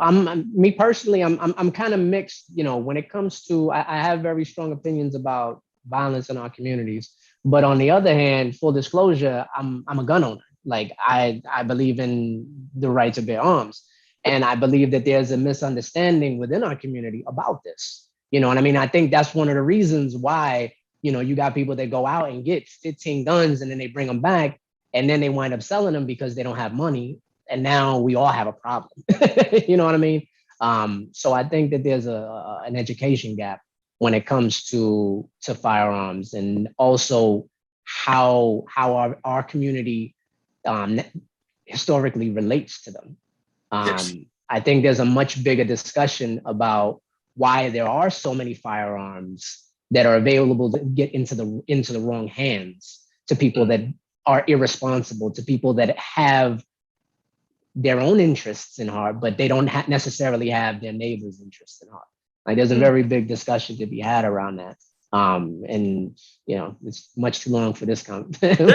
me personally, I'm kind of mixed. You know, when it comes to, I have very strong opinions about violence in our communities, but on the other hand, full disclosure, I'm a gun owner. Like, I believe in the right to bear arms, and I believe that there's a misunderstanding within our community about this. You know what I mean? I think that's one of the reasons why, you know, you got people that go out and get 15 guns and then they bring them back and then they wind up selling them because they don't have money. And now we all have a problem. You know what I mean? So I think that there's an education gap when it comes to firearms, and also how our community historically relates to them. Yes. I think there's a much bigger discussion about why there are so many firearms that are available to get into the wrong hands, to people that are irresponsible, to people that have their own interests in heart, but they don't necessarily have their neighbor's interests in heart. Like, there's a very big discussion to be had around that. And you know, it's much too long for this conversation.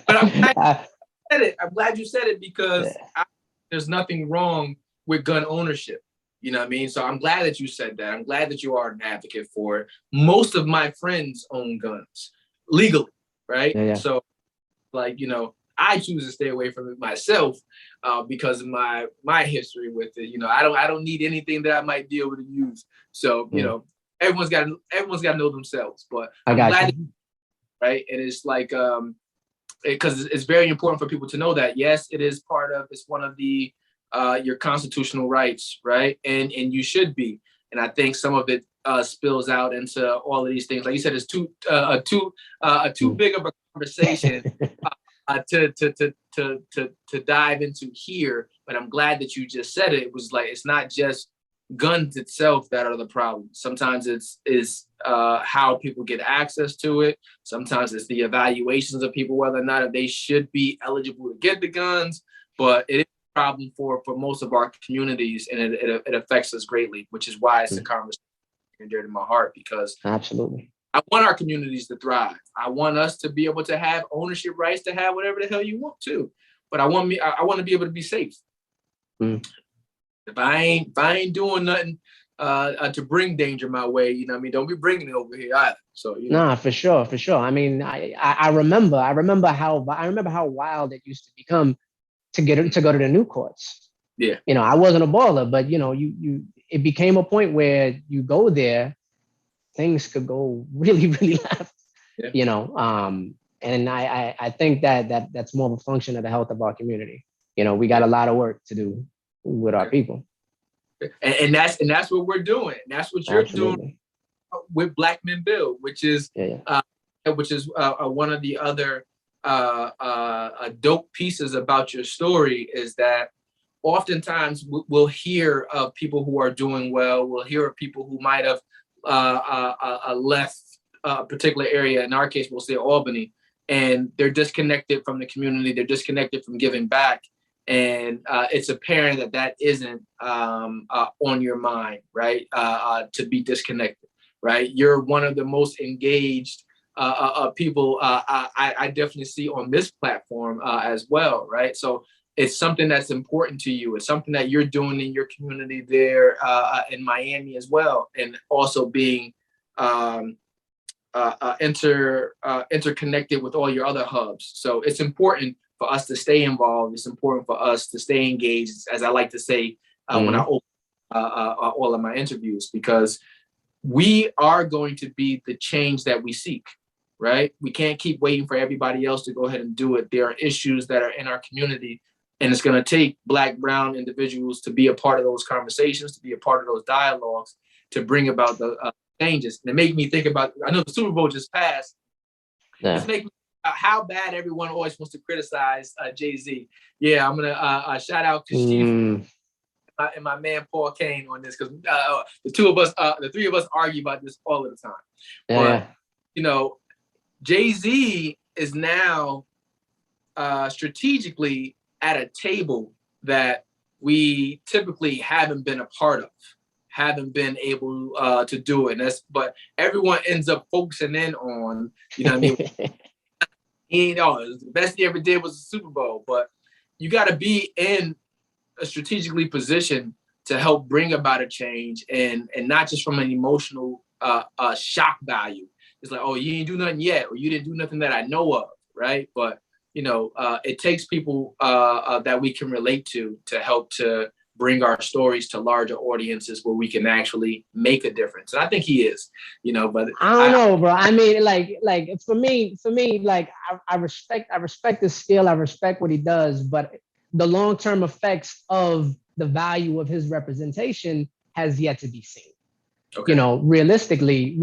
But I'm glad you said it, because there's nothing wrong with gun ownership. You know what I mean? So I'm glad that you said that. I'm glad that you are an advocate for it. Most of my friends own guns legally, right? Yeah. So, like, you know, I choose to stay away from it myself because of my history with it. You know, I don't need anything that I might be able to use. So, you know, everyone's got to know themselves. But I'm glad, right? And it's like, because it's very important for people to know that, yes, it's one of the your constitutional rights, right? And you should be. And I think some of it spills out into all of these things. Like you said, it's too big of a conversation to dive into here. But I'm glad that you just said it. It was like, it's not just guns itself that are the problem. Sometimes it's how people get access to it. Sometimes it's the evaluations of people, whether or not they should be eligible to get the guns. But it is a problem for most of our communities, and it affects us greatly, which is why it's a conversation dear to my heart, because absolutely, I want our communities to thrive. I want us to be able to have ownership rights to have whatever the hell you want to. But I want to be able to be safe. If I ain't doing nothing to bring danger my way, you know what I mean? Don't be bringing it over here either. So, you know. Nah, for sure. I mean, I remember how wild it used to become to go to the new courts. Yeah. You know, I wasn't a baller, but you know, it became a point where you go there, things could go really, really left. Yeah. You know, and I think that's more of a function of the health of our community. You know, we got a lot of work to do with our people. And that's what we're doing. That's what you're doing with Black Men Build, which is one of the other dope pieces about your story, is that oftentimes we'll hear of people who are doing well. We'll hear of people who might have left a particular area. In our case, we'll say Albany, and they're disconnected from the community. They're disconnected from giving back. And it's apparent that isn't on your mind, right? To be disconnected, right? You're one of the most engaged people I definitely see on this platform as well, right? So it's something that's important to you. It's something that you're doing in your community there in Miami as well, and also being interconnected with all your other hubs. So it's important for us to stay involved. It's important for us to stay engaged, as I like to say when I open all of my interviews, because we are going to be the change that we seek, right? We can't keep waiting for everybody else to go ahead and do it. There are issues that are in our community, and it's going to take Black, brown individuals to be a part of those conversations, to be a part of those dialogues, to bring about the changes. And it made me think about, I know the Super Bowl just passed. Yeah. It's making me how bad everyone always wants to criticize Jay-Z. Yeah, I'm going to shout out Kashif and my man Paul Kane on this, because the three of us argue about this all of the time. Yeah. But, Jay-Z is now strategically at a table that we typically haven't been a part of, haven't been able to do it. But everyone ends up focusing in on, what I mean? The best he ever did was the Super Bowl, but you got to be in a strategically positioned to help bring about a change, and not just from an emotional shock value. It's like, oh, you didn't do nothing yet, or you didn't do nothing that I know of, right? But it takes people that we can relate to help to bring our stories to larger audiences where we can actually make a difference. And I think he is, but I don't know, bro. I mean, like for me, like I respect his skill. I respect what he does, but the long-term effects of the value of his representation has yet to be seen. Okay. Realistically,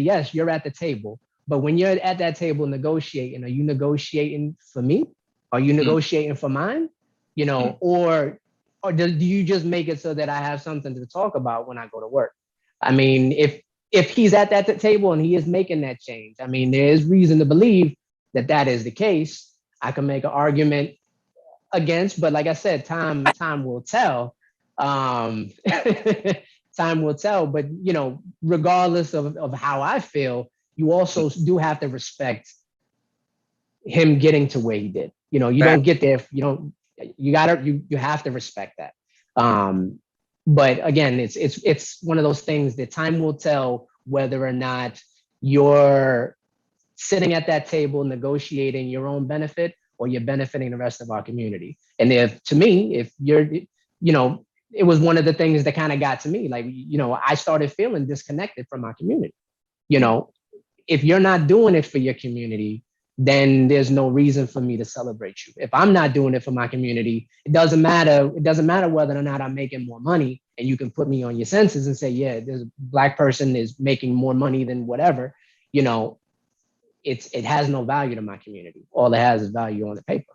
yes, you're at the table, but when you're at that table negotiating, are you negotiating for me? Are you negotiating for mine? Or do you just make it so that I have something to talk about when I go to work? I mean, if he's at that table and he is making that change, I mean, there is reason to believe that is the case. I can make an argument against, but like I said, time will tell. Time will tell. But regardless of how I feel, you also do have to respect him getting to where he did. You don't get there. You have to respect that. But again, it's one of those things that time will tell whether or not you're sitting at that table negotiating your own benefit, or you're benefiting the rest of our community. And if you're, it was one of the things that kind of got to me. Like, I started feeling disconnected from my community. If you're not doing it for your community, then there's no reason for me to celebrate you. If I'm not doing it for my community, it doesn't matter whether or not I'm making more money, and you can put me on your census and say, yeah, there's a Black person is making more money than whatever, it has no value to my community. All it has is value on the paper.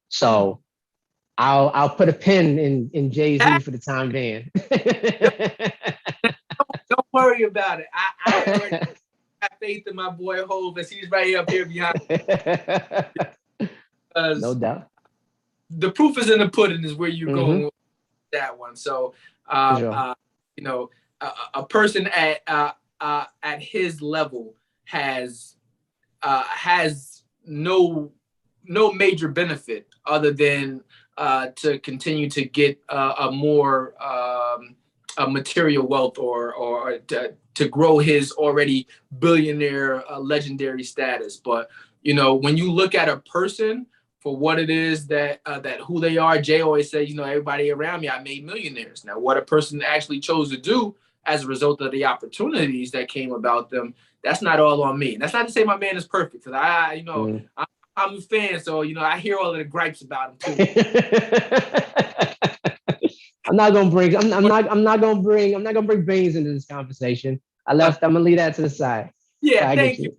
So I'll put a pin in Jay-Z for the time being. Don't worry about it. I already have faith in my boy Hov, as he's right up here behind. No doubt. The proof is in the pudding is where you're going with that one. So, sure. A person at his level has no major benefit other than to continue to get a more material wealth or to grow his already billionaire legendary status. But when you look at a person for what it is that who they are, Jay always says, everybody around me, I made millionaires. Now, what a person actually chose to do as a result of the opportunities that came about them, that's not all on me. And that's not to say my man is perfect, because I'm a fan, so I hear all of the gripes about him too. I'm not gonna bring Baines into this conversation. I'm gonna leave that to the side. Yeah, thank you.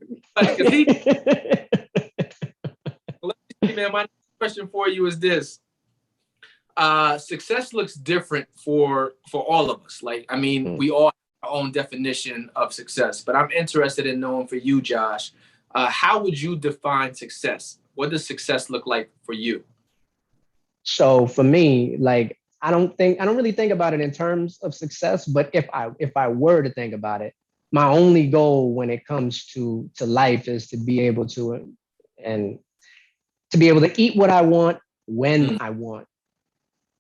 Man, my next question for you is this. Success looks different for all of us. Like, I mean, we all have our own definition of success, but I'm interested in knowing for you, Josh, how would you define success? What does success look like for you? So for me, like, I don't really think about it in terms of success, but if I were to think about it, my only goal when it comes to life is to be able to eat what I want when I want.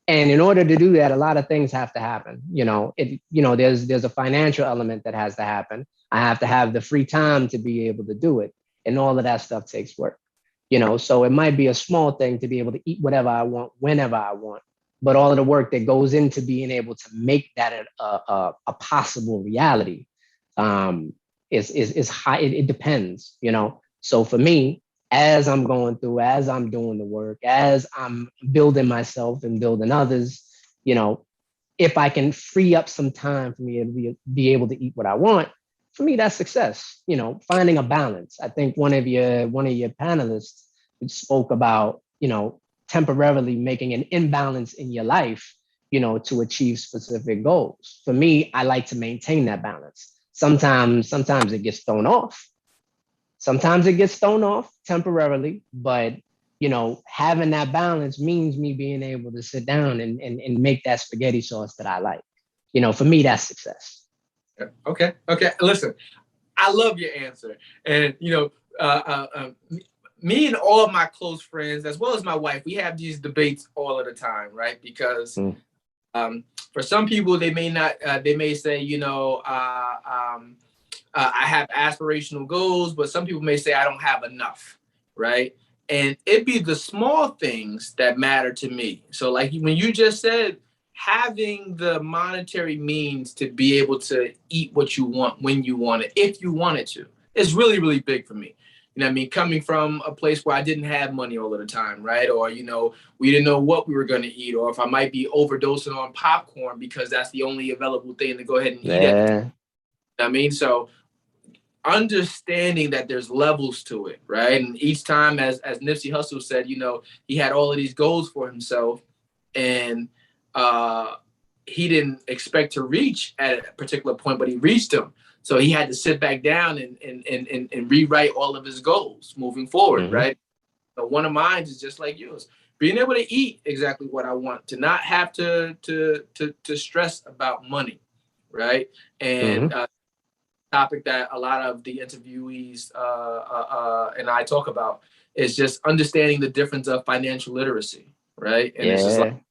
And in order to do that, a lot of things have to happen. There's a financial element that has to happen. I have to have the free time to be able to do it. And all of that stuff takes work. So it might be a small thing to be able to eat whatever I want, whenever I want. But all of the work that goes into being able to make that a possible reality is high. It depends. So for me, as I'm going through, as I'm doing the work, as I'm building myself and building others, if I can free up some time for me to be able to eat what I want, for me, that's success. Finding a balance. I think one of your panelists spoke about, temporarily making an imbalance in your life, to achieve specific goals. For me, I like to maintain that balance. Sometimes it gets thrown off. Sometimes it gets thrown off temporarily, but having that balance means me being able to sit down and make that spaghetti sauce that I like. For me, that's success. Okay. Listen, I love your answer. And, me and all of my close friends, as well as my wife, we have these debates all of the time, right? Because for some people, they may not, they may say, I have aspirational goals, but some people may say I don't have enough, right? And it'd be the small things that matter to me. So like when you just said, having the monetary means to be able to eat what you want, when you want it, if you wanted to, is really, really big for me. Coming from a place where I didn't have money all of the time, right? Or, we didn't know what we were going to eat, or if I might be overdosing on popcorn because that's the only available thing to go ahead and eat it. So understanding that there's levels to it, right? And each time, as Nipsey Hussle said, he had all of these goals for himself, and he didn't expect to reach at a particular point, but he reached them. So he had to sit back down and rewrite all of his goals moving forward, right? So one of mine is just like yours, being able to eat exactly what I want, to not have to stress about money, right? And topic that a lot of the interviewees and I talk about is just understanding the difference of financial literacy, right? And it's just like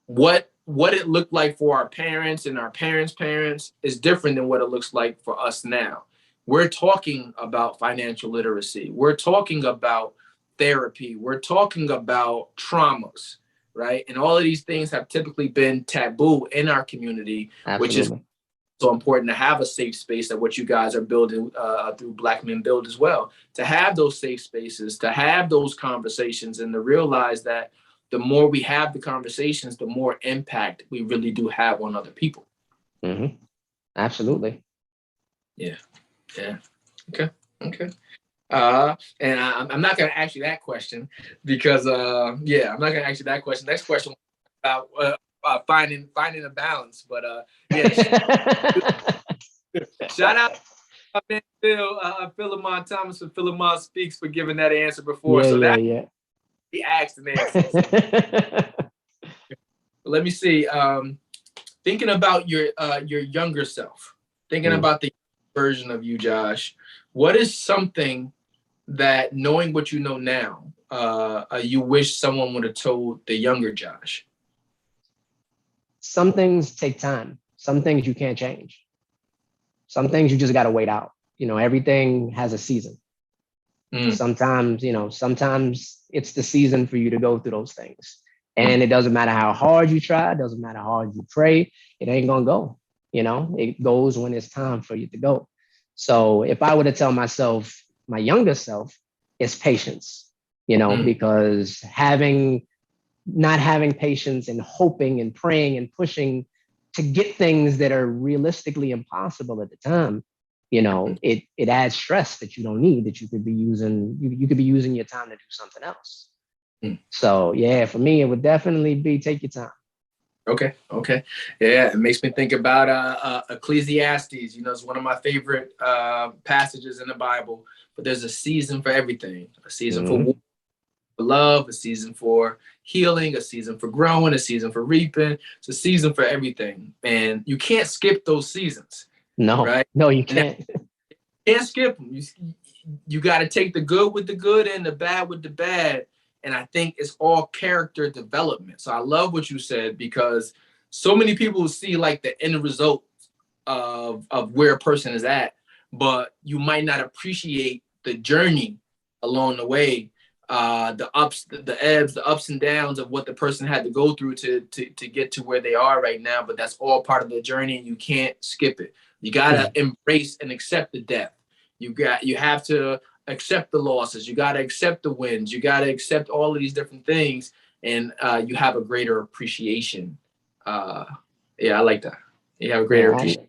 what it looked like for our parents and our parents' parents is different than what it looks like for us now. We're talking about financial literacy. We're talking about therapy. We're talking about traumas, right? And all of these things have typically been taboo in our community, which is so important to have a safe space, that what you guys are building through Black Men Build as well, to have those safe spaces, to have those conversations, and to realize that the more we have the conversations, the more impact we really do have on other people. Absolutely. Yeah. Okay. And I'm not going to ask you that question because, I'm not going to ask you that question. Next question about finding a balance, but shout out to Philemon Thomas from Philemon Speaks for giving that answer before. He asked and answered. Let me see. Thinking about your younger self, thinking about the version of you, Josh, what is something that, knowing what you know now, you wish someone would have told the younger Josh? Some things take time. Some things you can't change. Some things you just got to wait out. Everything has a season. Sometimes it's the season for you to go through those things. And it doesn't matter how hard you try, it doesn't matter how hard you pray, it ain't gonna go. It goes when it's time for you to go. So if I were to tell myself, my younger self, it's patience, because not having patience and hoping and praying and pushing to get things that are realistically impossible at the time, it adds stress that you don't need, that you could be using. You could be using your time to do something else. So for me, it would definitely be take your time. Okay. Yeah, it makes me think about Ecclesiastes. It's one of my favorite passages in the Bible. But there's a season for everything. A season for love, a season for healing, a season for growing, a season for reaping. It's a season for everything. And you can't skip those seasons. No, right? No, you can't. You can't skip them. You got to take the good with the good and the bad with the bad. And I think it's all character development. So I love what you said, because so many people see like the end result of where a person is at, but you might not appreciate the journey along the way, the ups, the ebbs, the ups and downs of what the person had to go through to get to where they are right now. But that's all part of the journey, and you can't skip it. You gotta embrace and accept the death. You have to accept the losses. You gotta accept the wins. You gotta accept all of these different things, and you have a greater appreciation. Yeah, I like that. You have a greater appreciation.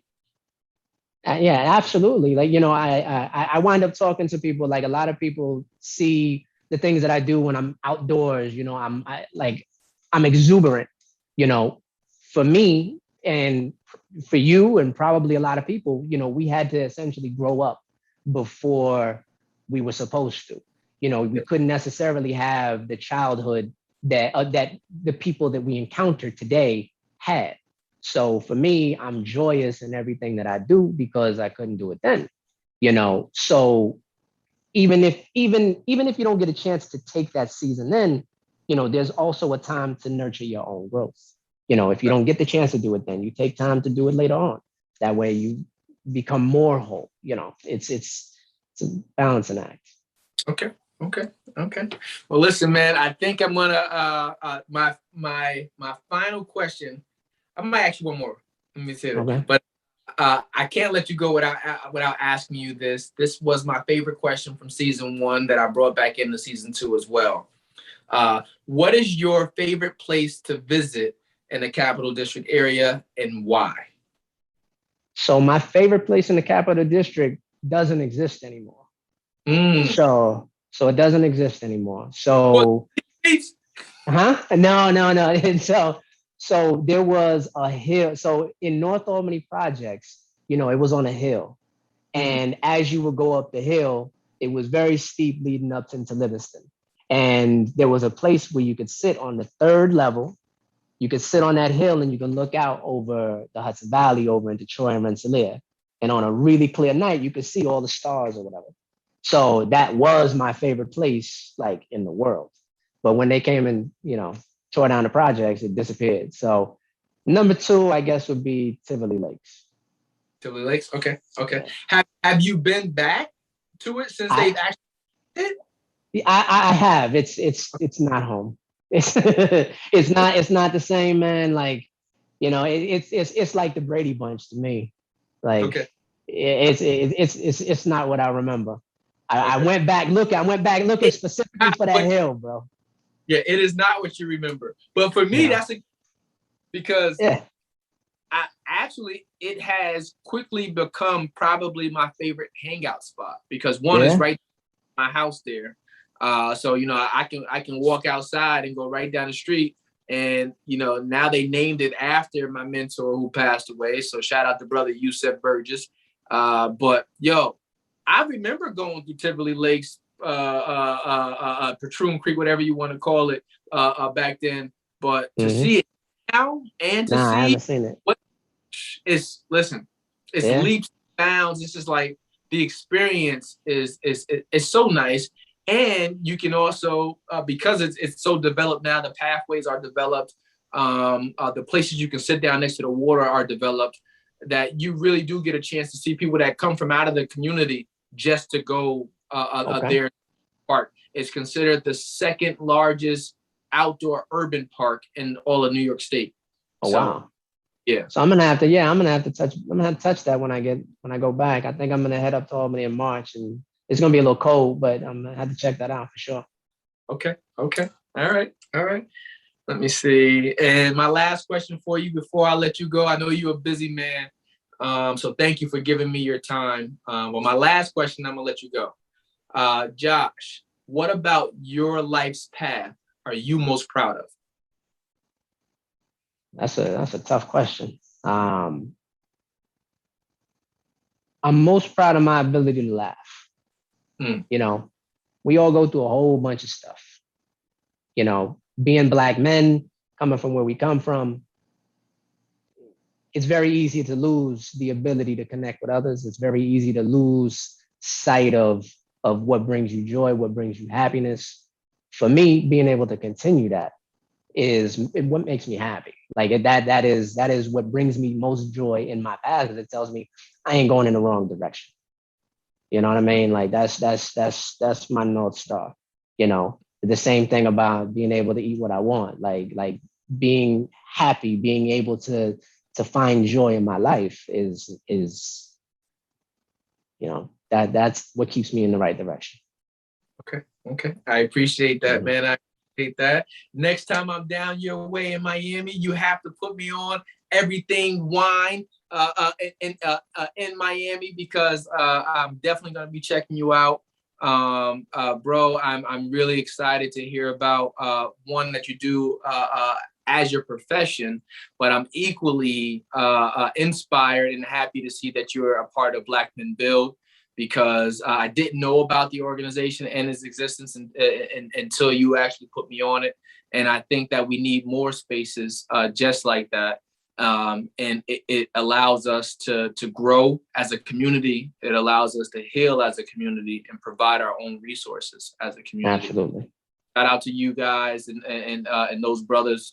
Yeah, absolutely. Like, I wind up talking to people, like a lot of people see the things that I do when I'm outdoors, I'm exuberant, for me and for you and probably a lot of people, we had to essentially grow up before we were supposed to. We couldn't necessarily have the childhood that the people that we encounter today had. So for me, I'm joyous in everything that I do because I couldn't do it then, So even if you don't get a chance to take that season then, there's also a time to nurture your own growth. If you don't get the chance to do it then, you take time to do it later on. That way you become more whole. It's a balancing act. Okay. Well, listen, man, I think I'm gonna my final question. I might ask you one more. Let me say that. Okay. But I can't let you go without asking you this. This was my favorite question from season 1 that I brought back into season 2 as well. What is your favorite place to visit in the Capital District area, and why? So my favorite place in the Capital District doesn't exist anymore. So it doesn't exist anymore. So, No. And so there was a hill. So in North Albany projects, it was on a hill. And as you would go up the hill, it was very steep leading up into Livingston. And there was a place where you could sit on the 3rd level. You could sit on that hill and you can look out over the Hudson Valley, over into Troy and Rensselaer. And on a really clear night, you could see all the stars or whatever. So that was my favorite place, like, in the world. But when they came and, tore down the projects, it disappeared. So number 2, I guess, would be Tivoli Lakes. Tivoli Lakes, okay. Have you been back to it since they've actually did? I have. It's not home. It's not the same, man. Like, it's like the Brady Bunch to me. Like, it's not what I remember. I went back looking specifically for that hill, bro. Yeah, it is not what you remember. But for me, that's because it has quickly become probably my favorite hangout spot because one is right my house there. So I can walk outside and go right down the street. And now they named it after my mentor who passed away. So shout out to brother Yusef Burgess. But I remember going through Tivoli Lakes, Patroon Creek, whatever you want to call it, back then. But to see it now and to see I haven't seen it. It's leaps and bounds. It's just like the experience is so nice. And you can also, because it's so developed now, the pathways are developed, the places you can sit down next to the water are developed, that you really do get a chance to see people that come from out of the community just to go there. Park. It's considered the 2nd largest outdoor urban park in all of New York State. Oh, wow. Yeah. So I'm gonna have to touch that when I go back. I think I'm gonna head up to Albany in March, and it's gonna be a little cold, but I'm gonna have to check that out for sure. Okay. All right. Let me see. And my last question for you before I let you go. I know you're a busy man, so thank you for giving me your time. Well, my last question, I'm gonna let you go. Josh, what about your life's path are you most proud of? That's a tough question. I'm most proud of my ability to laugh. We all go through a whole bunch of stuff. Being Black men, coming from where we come from, it's very easy to lose the ability to connect with others. It's very easy to lose sight of what brings you joy, what brings you happiness. For me, being able to continue that what makes me happy. Like that is what brings me most joy in my path, because it tells me I ain't going in the wrong direction. You know what I mean? Like that's my North Star. You know, the same thing about being able to eat what I want, like being happy, being able to find joy in my life is, you know, that's what keeps me in the right direction. Okay. I appreciate that, man. I appreciate that. Next time I'm down your way in Miami, you have to put me on Everything Wine in Miami, because I'm definitely going to be checking you out. Bro, I'm really excited to hear about one that you do as your profession, but I'm equally inspired and happy to see that you're a part of Black Men Build, because I didn't know about the organization and its existence until you actually put me on it. And I think that we need more spaces just like that. And it allows us to grow as a community. It allows us to heal as a community and provide our own resources as a community. Absolutely. Shout out to you guys and those brothers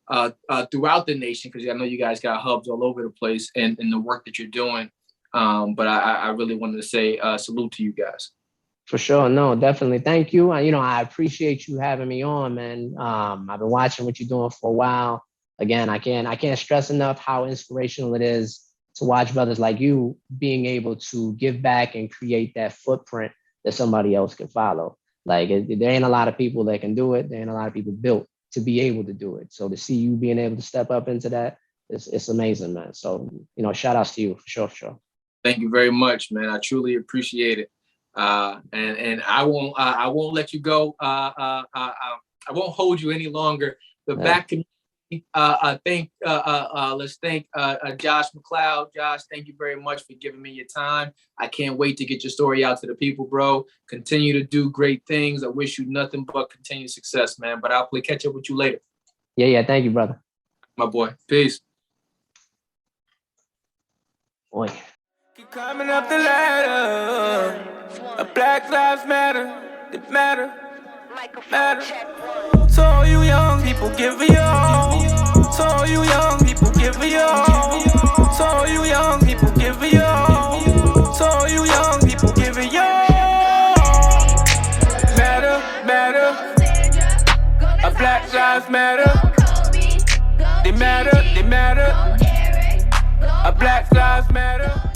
throughout the nation, because I know you guys got hubs all over the place and the work that you're doing. But I really wanted to say salute to you guys. For sure. No, definitely. Thank you. You know, I appreciate you having me on, man. I've been watching what you're doing for a while. Again, I can't stress enough how inspirational it is to watch brothers like you being able to give back and create that footprint that somebody else can follow. Like there ain't a lot of people that can do it. There ain't a lot of people built to be able to do it. So to see you being able to step up into that, it's amazing, man. So, you know, shout outs to you for sure. Thank you very much, man. I truly appreciate it. And I won't let you go. I won't hold you any longer. The back community, let's thank Josh McCloud. Josh, thank you very much for giving me your time. I can't wait to get your story out to the people, bro. Continue to do great things. I wish you nothing but continued success, man. But I'll catch up with you later. Yeah. Thank you, brother. My boy. Peace. Boy. Keep climbing up the ladder. A Black Lives Matter. It matter. So all you young people, give it all. So all you young people, give it all. So all you young people, give it all. So all you young people, give it all. Matter. A Black Lives Matter. They matter. A Black Lives Matter.